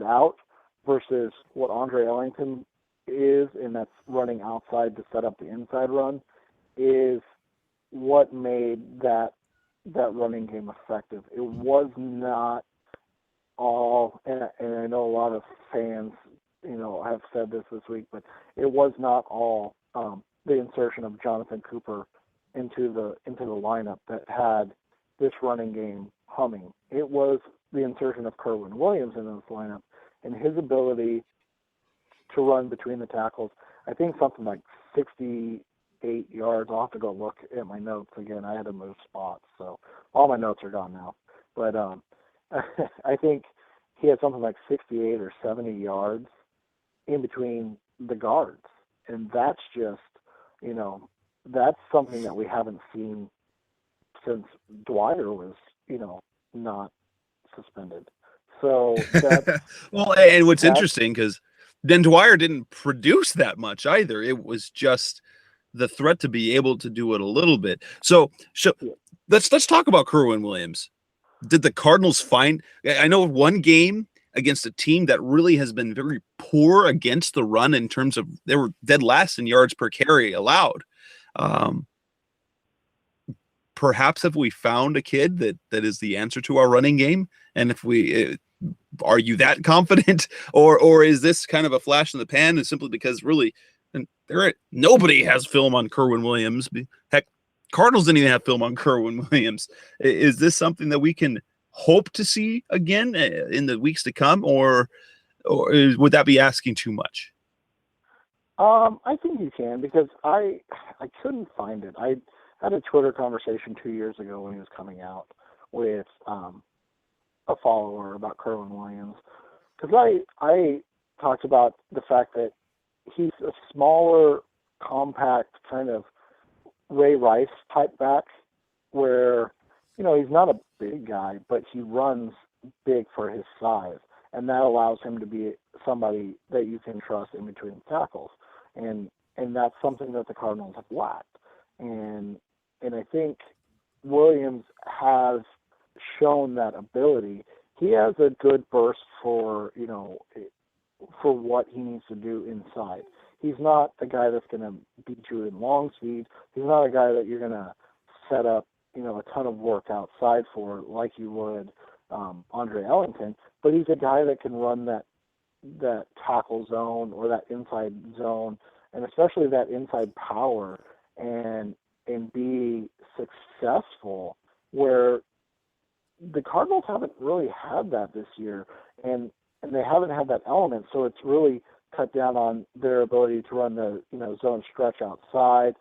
S1: out, versus what Andre Ellington is, and that's running outside to set up the inside run, is what made that running game effective. It was not all, and I know a lot of fans, have said this week, but it was not all the insertion of Jonathan Cooper into the lineup that had this running game humming. It was the insertion of Kerwynn Williams in this lineup, and his ability to run between the tackles. I think something like 68 yards. I'll have to go look at my notes again. I had to move spots, so all my notes are gone now. But I think he had something like 68 or 70 yards in between the guards, and that's just, that's something that we haven't seen since Dwyer was, not suspended. So that's,
S2: well, and what's interesting, because then Dwyer didn't produce that much either. It was just the threat to be able to do it a little bit. So let's talk about Kerwynn Williams. Did the Cardinals find? I know one game against a team that really has been very poor against the run in terms of they were dead last in yards per carry allowed. Perhaps have we found a kid that is the answer to our running game? And if we are you that confident, or is this kind of a flash in the pan, and simply because really nobody has film on Kerwynn Williams? Heck, Cardinals didn't even have film on Kerwynn Williams. Is this something that we can hope to see again in the weeks to come, or would that be asking too much?
S1: I think you can, because I couldn't find it. I had a Twitter conversation 2 years ago when he was coming out with a follower about Kerwynn Williams, because I talked about the fact that he's a smaller, compact kind of Ray Rice type back, where he's not a big guy, but he runs big for his size, and that allows him to be somebody that you can trust in between tackles, and that's something that the Cardinals have lacked, and I think Williams has shown that ability. He has a good burst for what he needs to do inside. He's not a guy that's going to beat you in long speed. He's not a guy that you're going to set up, a ton of work outside for like you would Andre Ellington. But he's a guy that can run that tackle zone or that inside zone, and especially that inside power, and be successful, where the Cardinals haven't really had that this year, and they haven't had that element, so it's really cut down on their ability to run the zone stretch outside,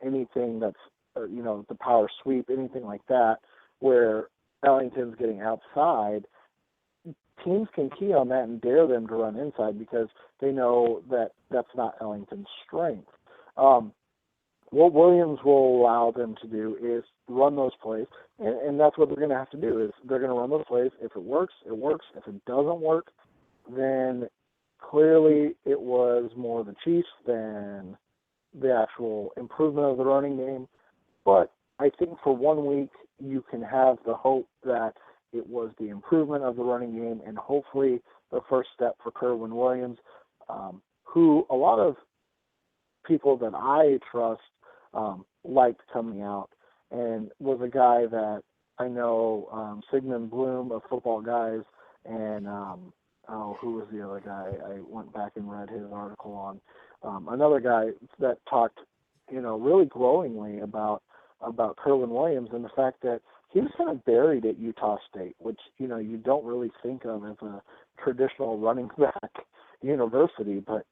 S1: anything that's the power sweep, anything like that, where Ellington's getting outside. Teams can key on that and dare them to run inside because they know that that's not Ellington's strength. What Williams will allow them to do is run those plays, and that's what they're going to have to do. Is they're going to run those plays. If it works, it works. If it doesn't work, then clearly it was more the Chiefs than the actual improvement of the running game. But I think for 1 week you can have the hope that it was the improvement of the running game, and hopefully the first step for Kerwynn Williams, who a lot of people that I trust liked coming out, and was a guy that I know Sigmund Bloom of Football Guys, and who was the other guy? I went back and read his article on another guy that talked, really glowingly about Kerwynn Williams and the fact that he was kind of buried at Utah State, which you don't really think of as a traditional running back university, but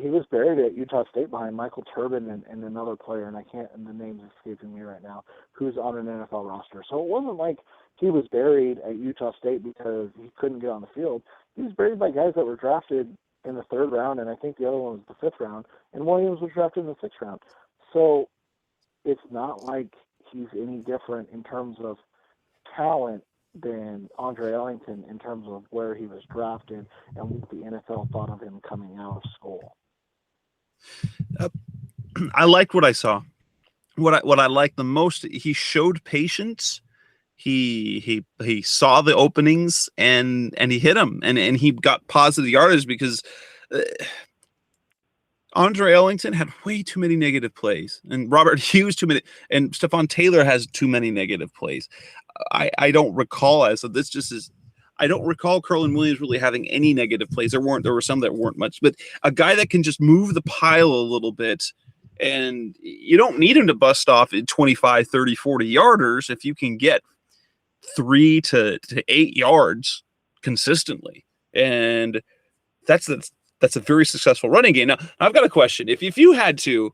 S1: he was buried at Utah State behind Michael Turbin and another player, and the name's escaping me right now, who's on an NFL roster. So it wasn't like he was buried at Utah State because he couldn't get on the field. He was buried by guys that were drafted in the 3rd round, and I think the other one was the 5th round, and Williams was drafted in the 6th round. So it's not like he's any different in terms of talent than Andre Ellington in terms of where he was drafted and what the NFL thought of him coming out of school.
S2: I liked what I saw. What I liked the most, he showed patience. He saw the openings and he hit them, and he got positive yardage because Andre Ellington had way too many negative plays, and Robert Hughes too many, and Stephon Taylor has too many negative plays. I don't recall I don't recall Kerwynn Williams really having any negative plays. There were some that weren't much, but a guy that can just move the pile a little bit, and you don't need him to bust off in 25, 30, 40 yarders if you can get 3 to 8 yards consistently. And that's a very successful running game. Now, I've got a question. If you had to,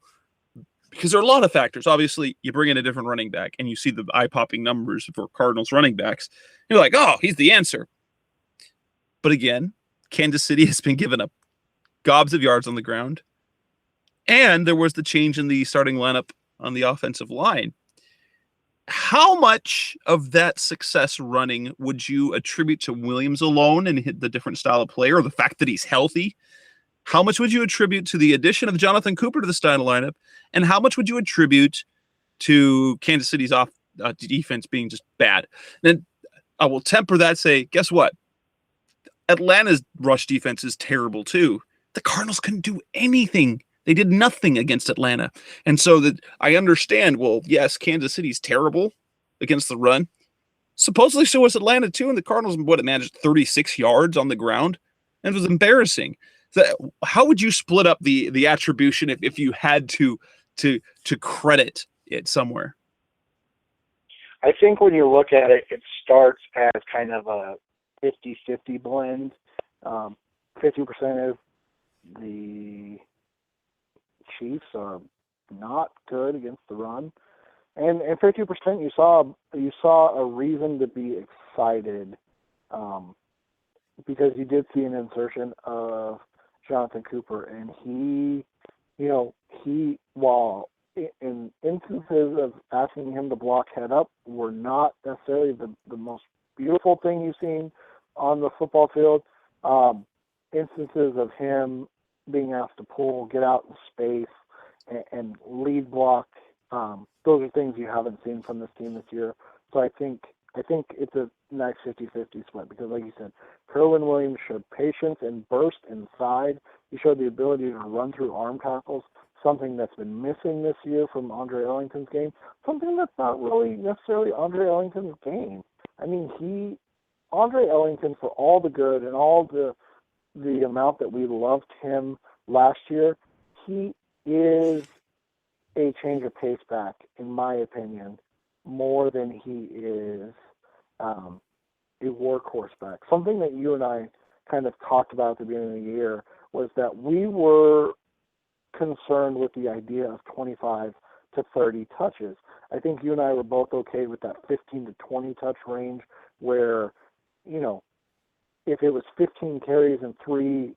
S2: because there are a lot of factors. Obviously, you bring in a different running back and you see the eye-popping numbers for Cardinals running backs. You're like, oh, he's the answer. But again, Kansas City has been given up gobs of yards on the ground. And there was the change in the starting lineup on the offensive line. How much of that success running would you attribute to Williams alone and the different style of player, or the fact that he's healthy? How much would you attribute to the addition of Jonathan Cooper to the starting lineup? And how much would you attribute to Kansas City's defense being just bad? And I will temper that, say, guess what? Atlanta's rush defense is terrible too. The Cardinals couldn't do anything. They did nothing against Atlanta. And so that I understand, well, yes, Kansas City's terrible against the run. Supposedly so was Atlanta too, and the Cardinals managed 36 yards on the ground. And it was embarrassing. So how would you split up the attribution if you had to credit it somewhere?
S1: I think when you look at it, it starts as kind of a 50-50 blend. 50% is the Chiefs are not good against the run, and 50% you saw a reason to be excited, because you did see an insertion of Jonathan Cooper, and he while in instances of asking him to block head up were not necessarily the most beautiful thing you've seen on the football field. Instances of him being asked to pull, get out in space, and lead block, those are things you haven't seen from this team this year. So I think it's a nice 50-50 split because, like you said, Kerwynn Williams showed patience and burst inside. He showed the ability to run through arm tackles, something that's been missing this year from Andre Ellington's game, something that's not really necessarily Andre Ellington's game. I mean, Andre Ellington, for all the good and all the amount that we loved him last year, he is a change of pace back, in my opinion, more than he is a workhorse back. Something that you and I kind of talked about at the beginning of the year was that we were concerned with the idea of 25 to 30 touches. I think you and I were both okay with that 15 to 20 touch range where, if it was 15 carries and 3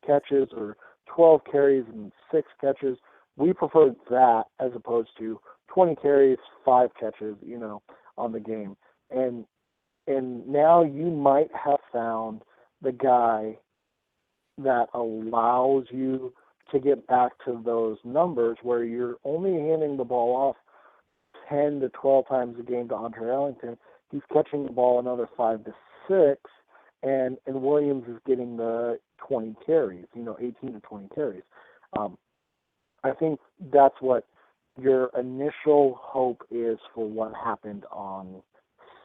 S1: catches or 12 carries and 6 catches, we preferred that as opposed to 20 carries, 5 catches, on the game. And now you might have found the guy that allows you to get back to those numbers where you're only handing the ball off 10 to 12 times a game to Andre Ellington. He's catching the ball another 5 to 6, and Williams is getting the 20 carries, 18 to 20 carries. I think that's what your initial hope is for what happened on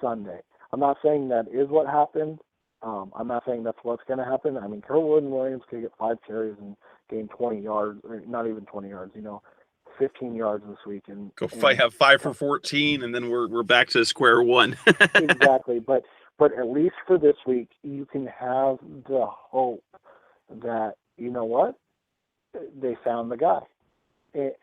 S1: Sunday. I'm not saying that is what happened. I'm not saying that's what's going to happen. I mean, Kerwynn Williams could get 5 carries and gain 20 yards, or not even 20 yards, 15 yards this week. And
S2: have 5 for 14, and then we're back to square one.
S1: Exactly. But at least for this week, you can have the hope that, you know what, they found the guy.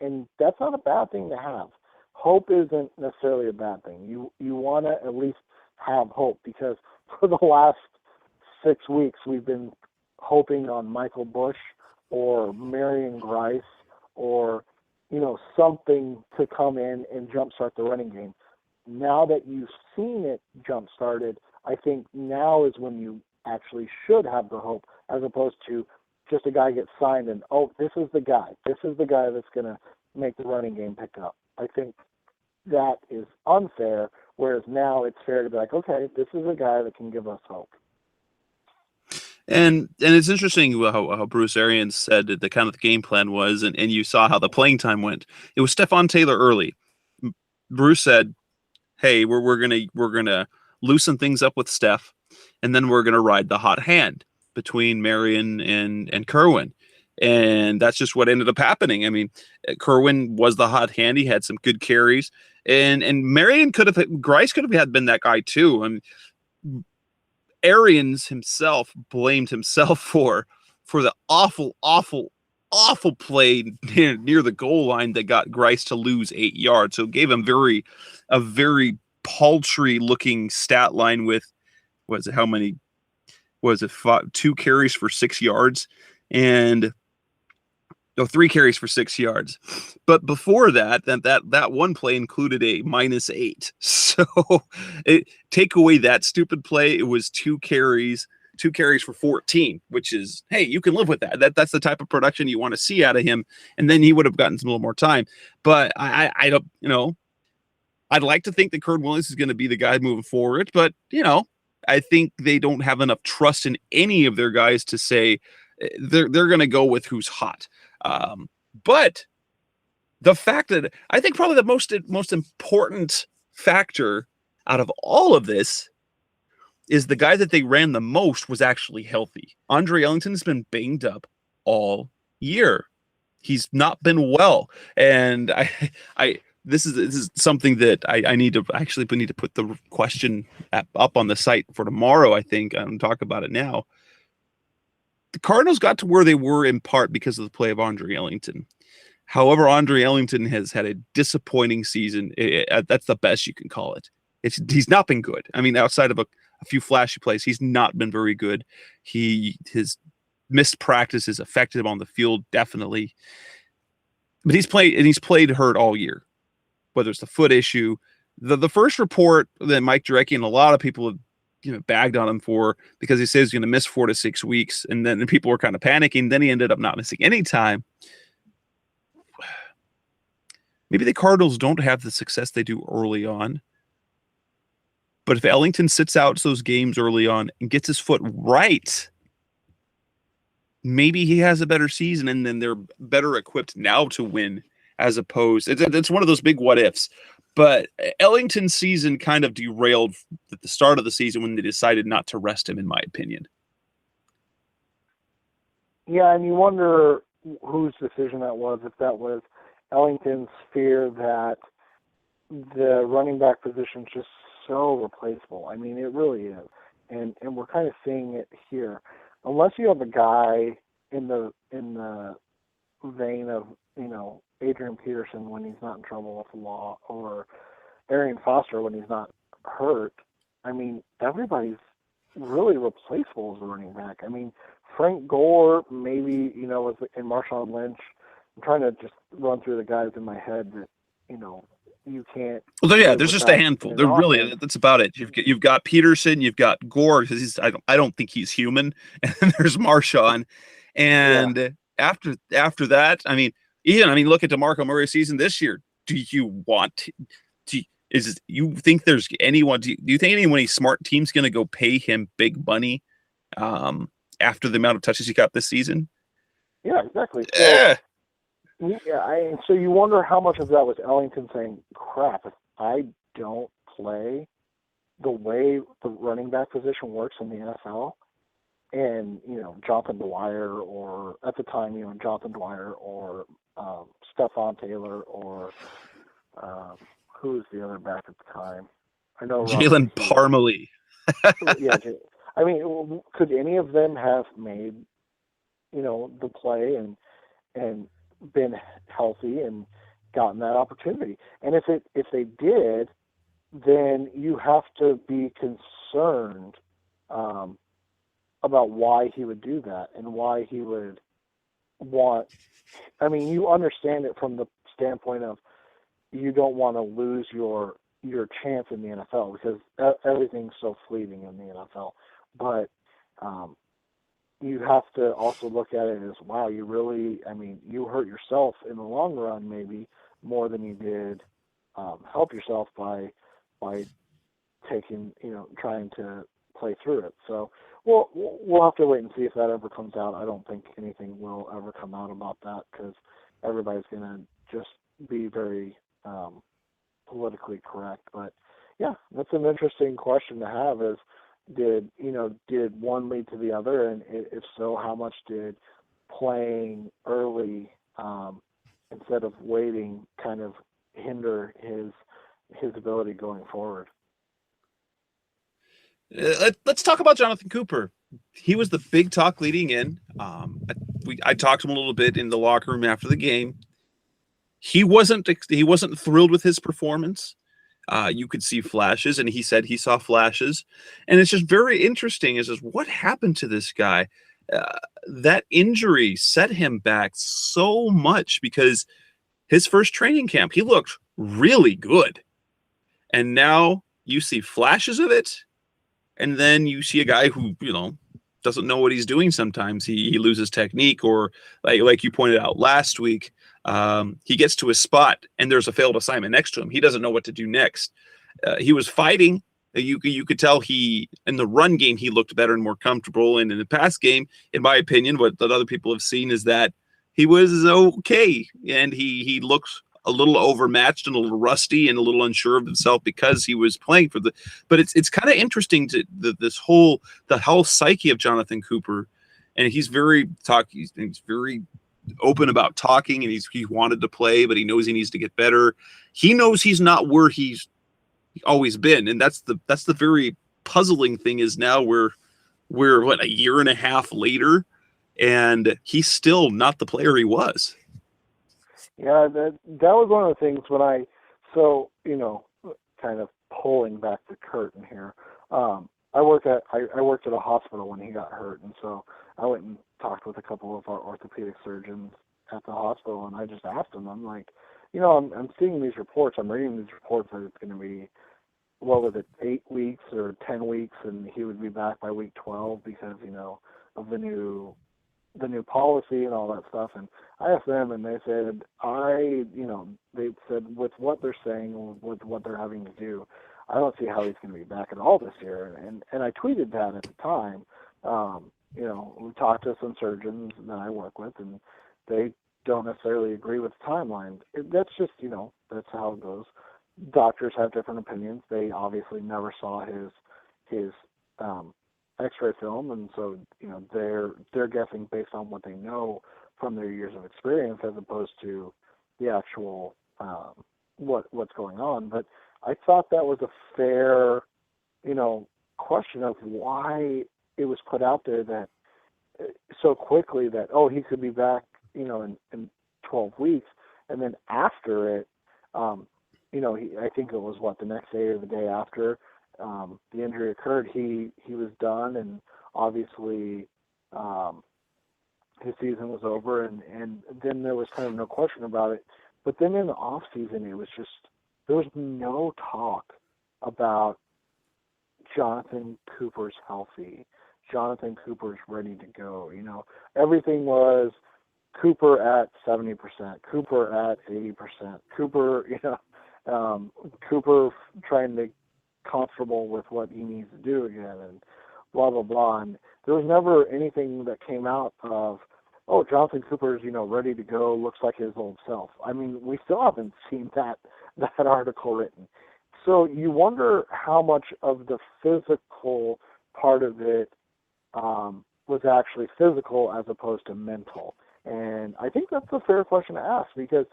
S1: And that's not a bad thing to have. Hope isn't necessarily a bad thing. You want to at least have hope, because for the last 6 weeks we've been hoping on Michael Bush or Marion Grice or, something to come in and jumpstart the running game. Now that you've seen it jump-started, I think now is when you actually should have the hope, as opposed to just a guy gets signed and, this is the guy. This is the guy that's going to make the running game pick up. I think that is unfair, whereas now it's fair to be like, okay, this is a guy that can give us hope.
S2: And it's interesting how Bruce Arians said that the kind of the game plan was, and you saw how the playing time went. It was Stephon Taylor early. Bruce said, hey, we're gonna loosen things up with Steph, and then we're gonna ride the hot hand between Marion and Kerwynn. And that's just what ended up happening. I mean, Kerwynn was the hot hand. He had some good carries, and Marion Grice could have been that guy too. I mean, Arians himself blamed himself for the awful play near the goal line that got Grice to lose 8 yards. So it gave him a very paltry looking stat line with, how many? 2 carries for 6 yards and 3 carries for 6 yards. But before that one play included a -8. So take away that stupid play. It was 2 carries for 14, which is, hey, you can live with that. That's the type of production you want to see out of him. And then he would have gotten some little more time. But I don't, I'd like to think that Kerwynn Williams is going to be the guy moving forward, but I think they don't have enough trust in any of their guys to say they're going to go with who's hot. But the fact that I think probably the most important factor out of all of this is the guy that they ran the most was actually healthy. Andre Ellington's been banged up all year. He's not been well, and this is something that I need to put the question up on the site for tomorrow. I think I'm talk about it now. The Cardinals got to where they were in part because of the play of Andre Ellington. However, Andre Ellington has had a disappointing season. That's the best you can call it. He's not been good. I mean, outside of a few flashy plays, he's not been very good. His missed practices affected him on the field, definitely. But he's played hurt all year, whether it's the foot issue. The first report that Mike Jurecki and a lot of people have bagged on him for, because he says he's going to miss 4 to 6 weeks, and then people were kind of panicking. Then he ended up not missing any time. Maybe the Cardinals don't have the success they do early on. But if Ellington sits out those games early on and gets his foot right, maybe he has a better season, and then they're better equipped now to win, as opposed. It's one of those big what ifs. But Ellington's season kind of derailed at the start of the season when they decided not to rest him, in my opinion.
S1: Yeah, and you wonder whose decision that was, if that was Ellington's fear that the running back position is just so replaceable. I mean, it really is. And we're kind of seeing it here. Unless you have a guy in the vein of, Adrian Peterson when he's not in trouble with the law, or Arian Foster when he's not hurt, I mean, everybody's really replaceable as a running back. I mean, Frank Gore, maybe, and Marshawn Lynch. I'm trying to just run through the guys in my head that, you can't.
S2: Well, yeah, there's just a handful. They're really, that's about it. You've got Peterson, you've got Gore, because I don't think he's human, and then there's Marshawn, and after that, I mean, look at DeMarco Murray's season this year. Do you think there's anyone? Do you think any smart team's going to go pay him big money after the amount of touches he got this season?
S1: Yeah, exactly. So, so you wonder how much of that was Ellington saying, crap, if I don't play the way the running back position works in the NFL, and, Jonathan Dwyer, or at the time, Jonathan Dwyer, or Stephon Taylor, or who was the other back at the time? I know
S2: Jalen Parmalee.
S1: Yeah, I mean, could any of them have made, the play and been healthy and gotten that opportunity? And if they did, then you have to be concerned about why he would do that and why he would want. I mean, you understand it from the standpoint of you don't want to lose your chance in the NFL, because everything's so fleeting in the NFL. But you have to also look at it as, wow, you hurt yourself in the long run, maybe more than you did help yourself by taking, trying to play through it. So we'll have to wait and see if that ever comes out. I don't think anything will ever come out about that, because everybody's going to just be very politically correct. But yeah, that's an interesting question to have, is did one lead to the other, and if so, how much did playing early instead of waiting kind of hinder his ability going forward?
S2: Let's talk about Jonathan Cooper. He was the big talk leading in. I talked to him a little bit in the locker room after the game. He wasn't thrilled with his performance. You could see flashes, and he said he saw flashes. And it's just very interesting is what happened to this guy. That injury set him back so much, because his first training camp, he looked really good. And now you see flashes of it. And then you see a guy who, doesn't know what he's doing sometimes. He loses technique, or like you pointed out last week, He gets to his spot, and there's a failed assignment next to him. He doesn't know what to do next. He was fighting. You could tell in the run game, he looked better and more comfortable. And in the pass game, in my opinion, what other people have seen is that he was okay. And he looks a little overmatched and a little rusty and a little unsure of himself because he was playing for but it's kind of interesting to the whole psyche of Jonathan Cooper. And he's very open about talking, and he wanted to play, but he knows he needs to get better. He knows he's not where he's always been, and that's the very puzzling thing is now we're a year and a half later, and he's still not the player he was.
S1: Yeah, that was one of the things when kind of pulling back the curtain here. I worked at a hospital when he got hurt, and so I went and talked with a couple of our orthopedic surgeons at the hospital, and I just asked them, I'm like, I'm seeing these reports, I'm reading these reports that it's going to be, 8 weeks or 10 weeks, and he would be back by week 12 because, of the new policy and all that stuff. And I asked them, and they said, they said with what they're saying, with what they're having to do, I don't see how he's going to be back at all this year. And I tweeted that at the time. We talked to some surgeons that I work with, and they don't necessarily agree with the timeline. That's just, that's how it goes. Doctors have different opinions. They obviously never saw his X-ray film, and so they're guessing based on what they know from their years of experience, as opposed to the actual what's going on. But I thought that was a fair, question of why it was put out there that so quickly that he could be back, in 12 weeks, and then after it. I think it was the next day or the day after the injury occurred, he was done, and obviously his season was over, and then there was kind of no question about it. But then in the off season, it was just, there was no talk about Jonathan Cooper's healthy, Jonathan Cooper's ready to go. Everything was Cooper at 70%, Cooper at 80%, Cooper, Cooper trying to comfortable with what he needs to do again, and blah, blah, blah. And there was never anything that came out of, Jonathan Cooper's, ready to go, looks like his old self. I mean, we still haven't seen that article written. So you wonder how much of the physical part of it was actually physical as opposed to mental. And I think that's a fair question to ask because,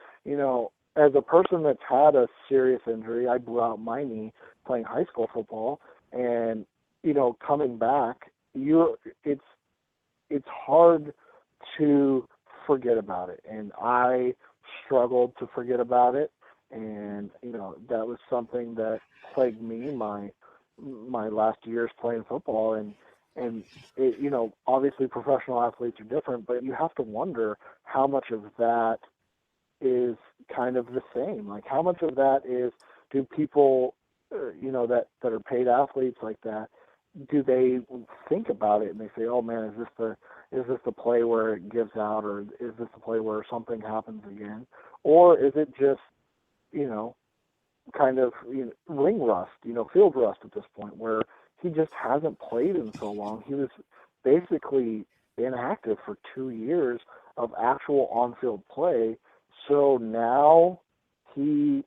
S1: as a person that's had a serious injury, I blew out my knee playing high school football, and coming back, it's hard to forget about it, and I struggled to forget about it, and that was something that plagued me my last years playing football, and it, obviously professional athletes are different, but you have to wonder how much of that is kind of the same. Like, how much of that do people, that are paid athletes like that, do they think about it and they say, oh man, is this the play where it gives out, or is this the play where something happens again? Or is it just, kind of ring rust, field rust at this point, where he just hasn't played in so long. He was basically inactive for 2 years of actual on-field play. So now he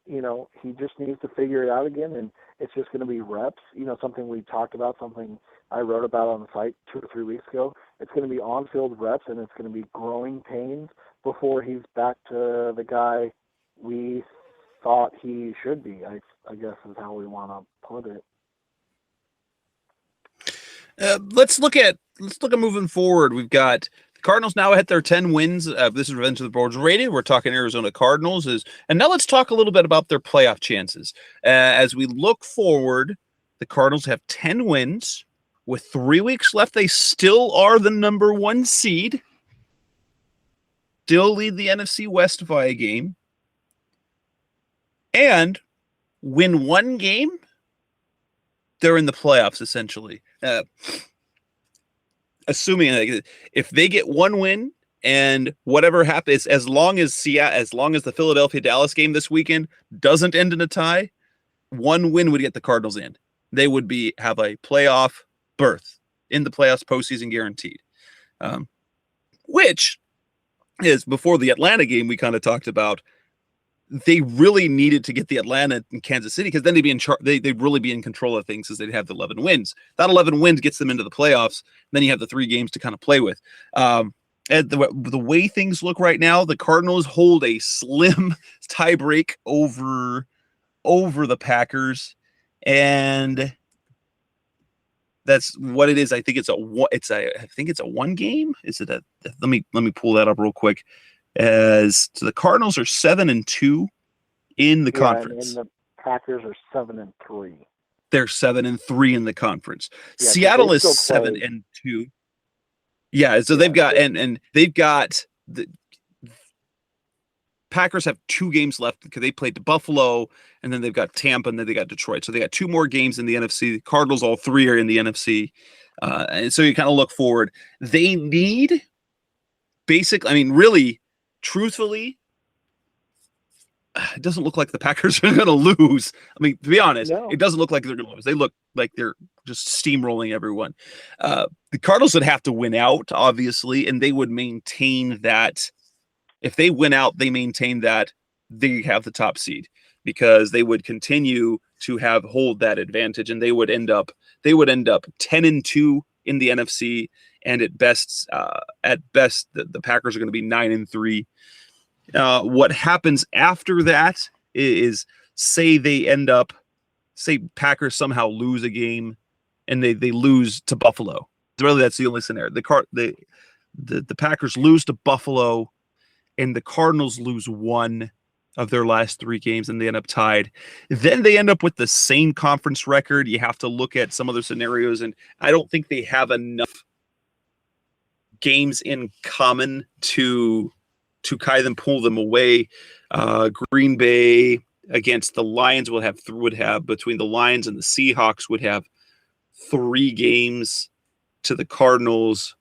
S1: just needs to figure it out again, and it's just going to be reps. Something we talked about, something I wrote about on the site 2 or 3 weeks ago. It's going to be on-field reps, and it's going to be growing pains before he's back to the guy we thought he should be, I guess is how we want to put it.
S2: Let's look at moving forward. We've got the Cardinals now hit their 10 wins. This is Revenge of the Boards rated. We're talking Arizona Cardinals, and now let's talk a little bit about their playoff chances. As we look forward, the Cardinals have 10 wins with 3 weeks left. They still are the number 1 seed. Still lead the NFC West by a game, and win 1 game, they're in the playoffs essentially. Assuming if they get 1 win And whatever happens, as long as the Philadelphia Dallas game this weekend doesn't end in a tie, one win would get the Cardinals in. They would have a playoff berth in the playoffs, postseason guaranteed. Which is before the Atlanta game we kind of talked about. They really needed to get the Atlanta and Kansas City because then they'd be in they'd really be in control of things because they'd have the 11 wins. That 11 wins gets them into the playoffs. Then you have the 3 games to kind of play with. And the way things look right now, the Cardinals hold a slim tiebreak over the Packers, and that's what it is. I think it's a 1 game. Is it let me pull that up real quick. So the Cardinals are 7-2 in the conference.
S1: And the Packers are 7-3.
S2: They're 7-3 in the conference.
S1: Yeah,
S2: Seattle is 7-2. Yeah, so they've got and they've got the Packers have 2 games left because they played to Buffalo, and then they've got Tampa, and then they got Detroit. So they got 2 more games in the NFC. The Cardinals, all 3 are in the NFC. And so you kind of look forward. They need really, truthfully, it doesn't look like the Packers are going to lose. I mean, to be honest, It doesn't look like they're going to lose. They look like they're just steamrolling everyone. The Cardinals would have to win out, obviously, and they would maintain that. If they win out, they maintain that they have the top seed because they would continue to hold that advantage, and they would end up 10-2 in the NFC, and at best, the Packers are going to be 9-3. What happens after that is say Packers somehow lose a game and they lose to Buffalo. Really, that's the only scenario. The Packers lose to Buffalo and the Cardinals lose 1 of their last 3 games and they end up tied. Then they end up with the same conference record. You have to look at some other scenarios, and I don't think they have enough games in common to kind of pull them away. Green Bay against the Lions would have between the Lions and the Seahawks would have 3 games to the Cardinals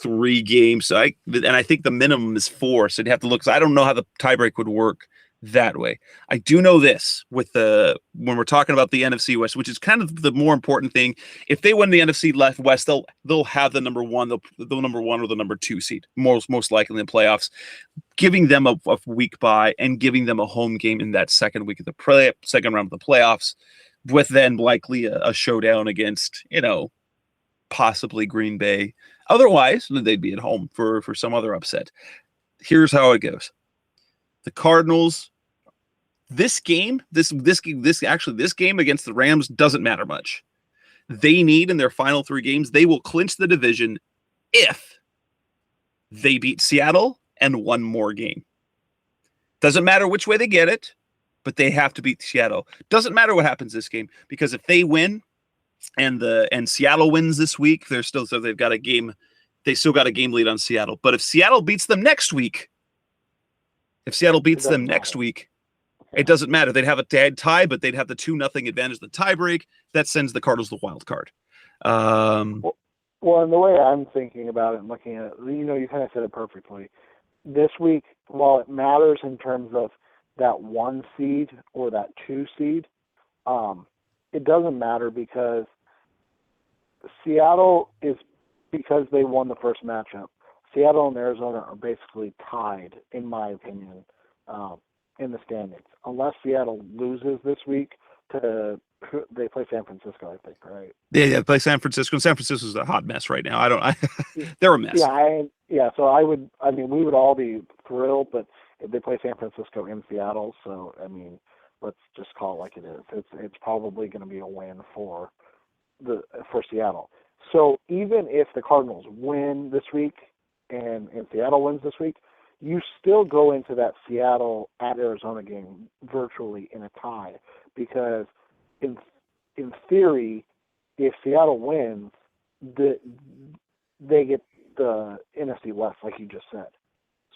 S2: 3 games. So I think the minimum is 4. So you'd have to look. So I don't know how the tiebreak would work that way. I do know this when we're talking about the NFC West, which is kind of the more important thing. If they win the NFC West, they'll have the number 1, the number 1 or the number 2 seed most likely in the playoffs, giving them a week bye and giving them a home game in that second week of the second round of the playoffs, with then likely a showdown against possibly Green Bay. Otherwise, they'd be at home for some other upset. Here's how it goes. The Cardinals, this game against the Rams doesn't matter much. They need in their final 3 games, they will clinch the division if they beat Seattle and 1 more game. Doesn't matter which way they get it, but they have to beat Seattle. Doesn't matter what happens this game, because if they win and Seattle wins this week, they've got a game. They still got a game lead on Seattle. But if Seattle beats them next week, it doesn't matter. They'd have a tie, but they'd have the 2-0 advantage, the tiebreak. That sends the Cardinals the wild card.
S1: Well, and the way I'm thinking about it and looking at it, you kind of said it perfectly. This week, while it matters in terms of that 1 seed or that 2 seed, it doesn't matter because Seattle is, because they won the first matchup, Seattle and Arizona are basically tied, in my opinion, in the standings. Unless Seattle loses this week they play San Francisco, I think, right?
S2: Yeah, they play San Francisco. San Francisco's a hot mess right now. They're a mess.
S1: So we would all be thrilled, but if they play San Francisco in Seattle, so let's just call it like it is. It's probably going to be a win for Seattle. So even if the Cardinals win this week and Seattle wins this week, you still go into that Seattle at Arizona game virtually in a tie, because in theory, if Seattle wins, they get the NFC West, like you just said.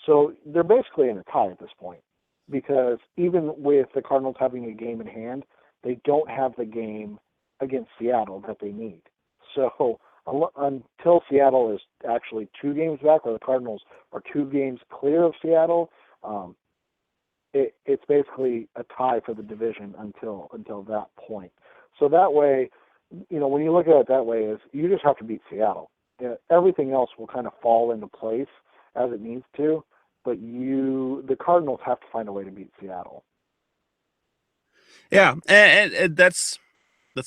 S1: So they're basically in a tie at this point, because even with the Cardinals having a game in hand, they don't have the game against Seattle that they need. So until Seattle is actually 2 games back, or the Cardinals are 2 games clear of Seattle. It's basically a tie for the division until that point. So that way, when you look at it that way, is you just have to beat Seattle. Everything else will kind of fall into place as it needs to, but the Cardinals have to find a way to beat Seattle.
S2: Yeah, and that's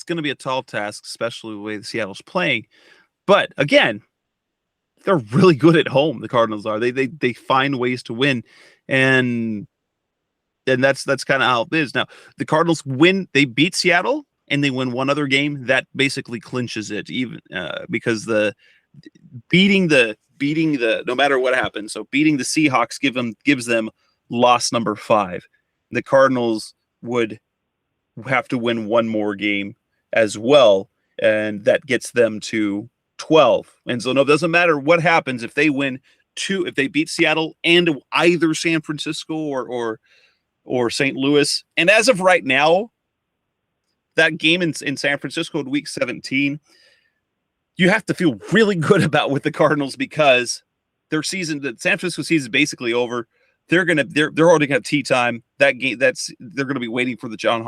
S2: going to be a tall task, especially the way Seattle's playing. But again, they're really good at home. The Cardinals are. They find ways to win, and that's kind of how it is. Now, the Cardinals win. They beat Seattle, and they win one other game that basically clinches it, even because the beating the no matter what happens. So beating the Seahawks gives them loss number 5. The Cardinals would have to win one more game as well, and that gets them to 12. And so, no, it doesn't matter what happens if they win 2, if they beat Seattle and either San Francisco or St. Louis. And as of right now, that game in San Francisco in Week 17, you have to feel really good about with the Cardinals because the San Francisco season is basically over. They're already gonna have tea time. That game, they're gonna be waiting for the Jim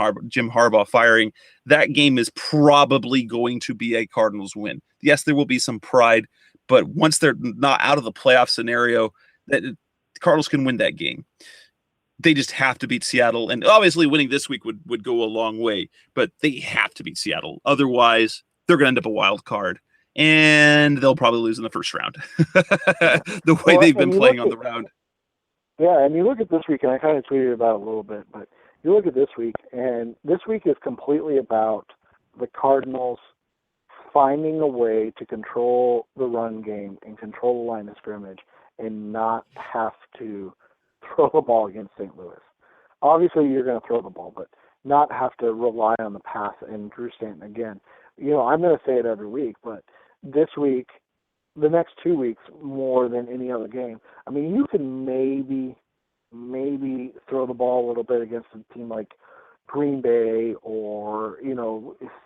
S2: Harbaugh firing. That game is probably going to be a Cardinals win. Yes, there will be some pride, but once they're not out of the playoff scenario, that the Cardinals can win that game. They just have to beat Seattle, and obviously winning this week would go a long way. But they have to beat Seattle, otherwise they're gonna end up a wild card, and they'll probably lose in the first round. The way they've been playing on the round.
S1: Yeah, and you look at this week, and I kind of tweeted about it a little bit, but you look at this week, and this week is completely about the Cardinals finding a way to control the run game and control the line of scrimmage and not have to throw the ball against St. Louis. Obviously, you're going to throw the ball, but not have to rely on the pass. And Drew Stanton, again, I'm going to say it every week, but this week, the next 2 weeks, more than any other game, I mean, you can maybe throw the ball a little bit against a team like Green Bay, or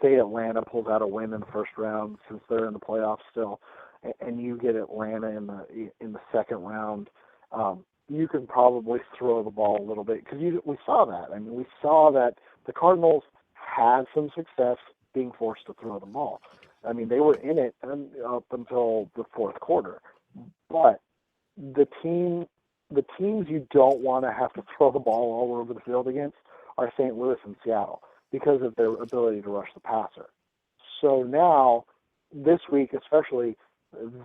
S1: say Atlanta pulls out a win in the first round since they're in the playoffs still, and you get Atlanta in the second round. You can probably throw the ball a little bit because we saw that. I mean, we saw that the Cardinals had some success being forced to throw the ball. I mean, they were in it up until the fourth quarter, but the teams you don't want to have to throw the ball all over the field against are St. Louis and Seattle because of their ability to rush the passer. So now, this week especially,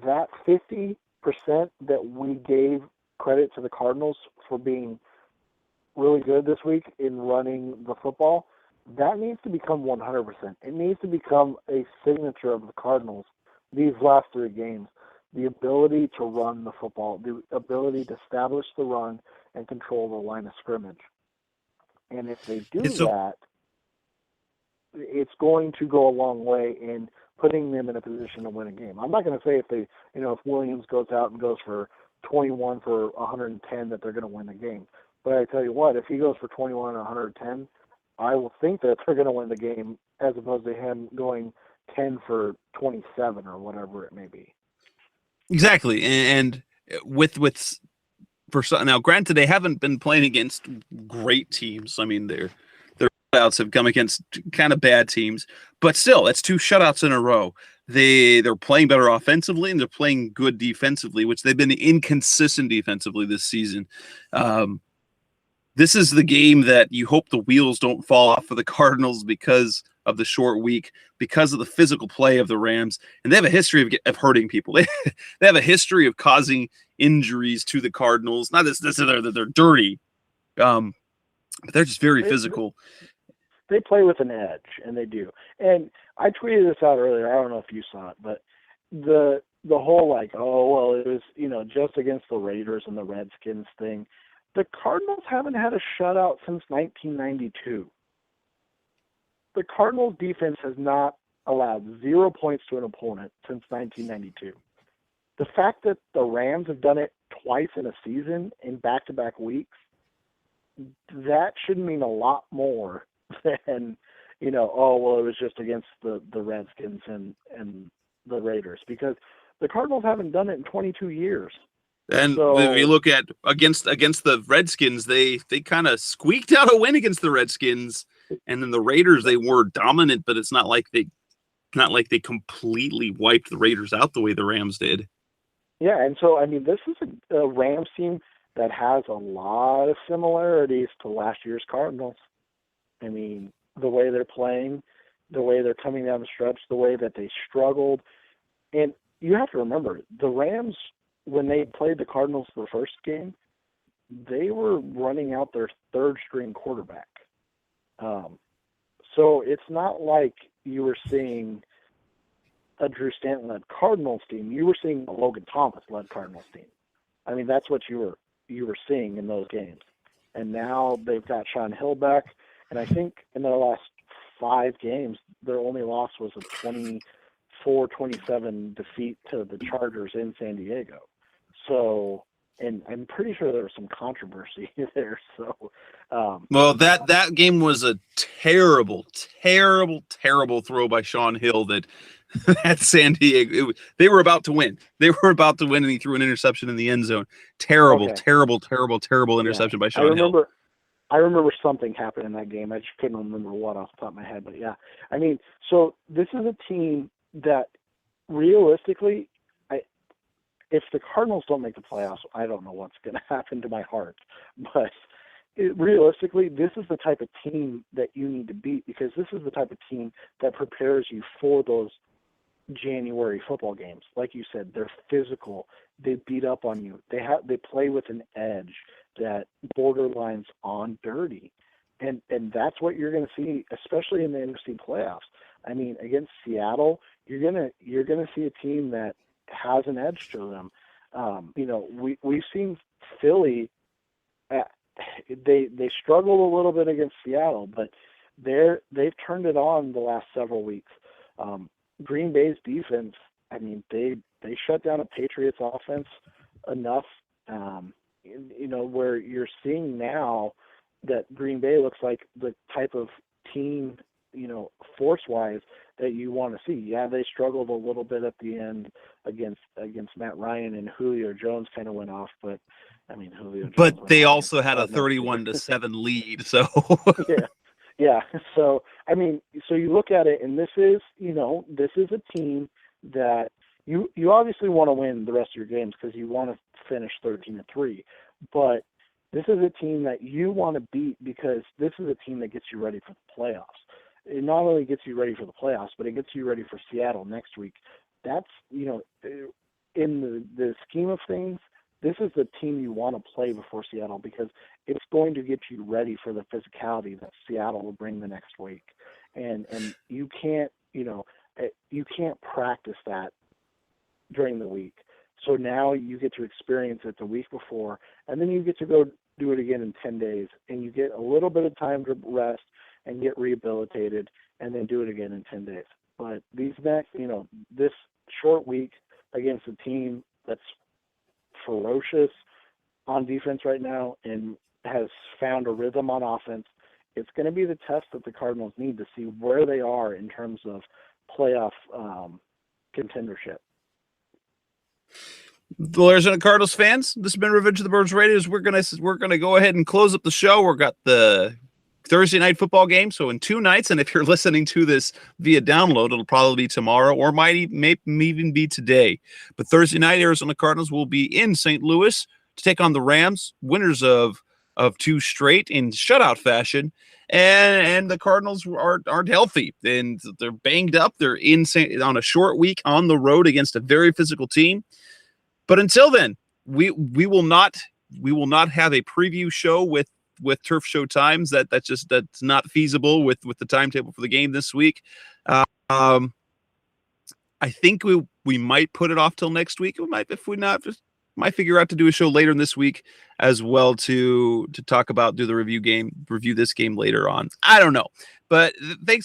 S1: that 50% that we gave credit to the Cardinals for being really good this week in running the football, that needs to become 100%. It needs to become a signature of the Cardinals these last 3 games. The ability to run the football, the ability to establish the run and control the line of scrimmage. And if they do that, it's going to go a long way in putting them in a position to win a game. I'm not going to say if Williams goes out and goes for 21 for 110 that they're going to win the game. But I tell you what, if he goes for 21 and 110, I will think that they're going to win the game as opposed to him going 10 for 27 or whatever it may be.
S2: Exactly. And now, granted, they haven't been playing against great teams. I mean, their shutouts have come against kind of bad teams, but still, that's 2 shutouts in a row. They're playing better offensively and they're playing good defensively, which they've been inconsistent defensively this season. This is the game that you hope the wheels don't fall off for the Cardinals because of the short week, because of the physical play of the Rams. And they have a history of hurting people. They have a history of causing injuries to the Cardinals. Not that they're dirty, but they're just very physical.
S1: They play with an edge, and they do. And I tweeted this out earlier. I don't know if you saw it, but the whole it was just against the Raiders and the Redskins thing. The Cardinals haven't had a shutout since 1992. The Cardinals defense has not allowed 0 points to an opponent since 1992. The fact that the Rams have done it twice in a season in back-to-back weeks, that should mean a lot more than, it was just against the Redskins and the Raiders, because the Cardinals haven't done it in 22 years.
S2: And if you look at against the Redskins, they kind of squeaked out a win against the Redskins, and then the Raiders, they were dominant, but it's not like they completely wiped the Raiders out the way the Rams did.
S1: Yeah, and so I mean, this is a Rams team that has a lot of similarities to last year's Cardinals. I mean, the way they're playing, the way they're coming down the stretch, the way that they struggled, and you have to remember the Rams, when they played the Cardinals the first game, they were running out their third-string quarterback. So it's not like you were seeing a Drew Stanton-led Cardinals team. You were seeing a Logan Thomas-led Cardinals team. I mean, that's what you were seeing in those games. And now they've got Sean Hill back, and I think in their last 5 games, their only loss was a 24-27 defeat to the Chargers in San Diego. So, and I'm pretty sure there was some controversy there. So,
S2: well, that game was a terrible throw by Sean Hill that at San Diego. They were about to win. And he threw an interception in the end zone. Terrible interception by Sean Hill.
S1: I remember something happened in that game. I just couldn't remember what off the top of my head. But yeah, I mean, so this is a team that realistically, if the Cardinals don't make the playoffs, I don't know what's going to happen to my heart. But realistically, this is the type of team that you need to beat, because this is the type of team that prepares you for those January football games. Like you said, they're physical. They beat up on you. They play with an edge that borderlines on dirty. And that's what you're going to see, especially in the NFC playoffs. I mean, against Seattle, you're gonna see a team that has an edge to them. We've seen Philly. They struggled a little bit against Seattle, but they've turned it on the last several weeks. Green Bay's defense, I mean, they shut down a Patriots offense enough, where you're seeing now that Green Bay looks like the type of team, force-wise, that you want to see. Yeah, they struggled a little bit at the end against Matt Ryan, and Julio Jones kind of went off, but I mean,
S2: But they also had a 31-7 lead, so
S1: yeah. So I mean, so you look at it, and this is a team that you obviously want to win the rest of your games because you want to finish 13-3, but this is a team that you want to beat because this is a team that gets you ready for the playoffs. It not only gets you ready for the playoffs, but it gets you ready for Seattle next week. That's, in the scheme of things, this is the team you want to play before Seattle because it's going to get you ready for the physicality that Seattle will bring the next week. And you can't practice that during the week. So now you get to experience it the week before, and then you get to go do it again in 10 days, and you get a little bit of time to rest and get rehabilitated, and then do it again in 10 days. But this short week against a team that's ferocious on defense right now and has found a rhythm on offense, it's going to be the test that the Cardinals need to see where they are in terms of playoff contendership.
S2: The Arizona Cardinals fans, this has been Revenge of the Birds Radio. We're gonna go ahead and close up the show. We've got the Thursday night football game, so in 2 nights, and if you're listening to this via download, it'll probably be tomorrow or might even be today. But Thursday night, Arizona Cardinals will be in St. Louis to take on the Rams, winners of 2 straight in shutout fashion. And the Cardinals aren't healthy, and they're banged up. They're on a short week on the road against a very physical team. But until then, we will not have a preview show with Turf Show times. That's not feasible with the timetable for the game this week. I think we might put it off till next week. We might, if we not, just might figure out to do a show later in this week as well to talk about, do the review this game later on. I don't know, but big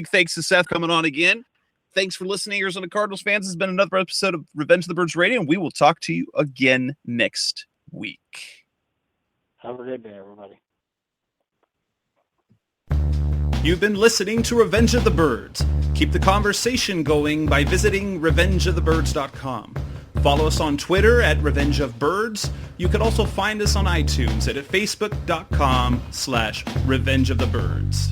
S2: thanks to Seth coming on again. Thanks for listening, Arizona Cardinals fans. This has been another episode of Revenge of the Birds Radio, and we will talk to you again next week.
S1: Have a good day, everybody.
S3: You've been listening to Revenge of the Birds. Keep the conversation going by visiting revengeofthebirds.com. Follow us on Twitter at Revenge of Birds. You can also find us on iTunes at facebook.com/Revenge of the Birds.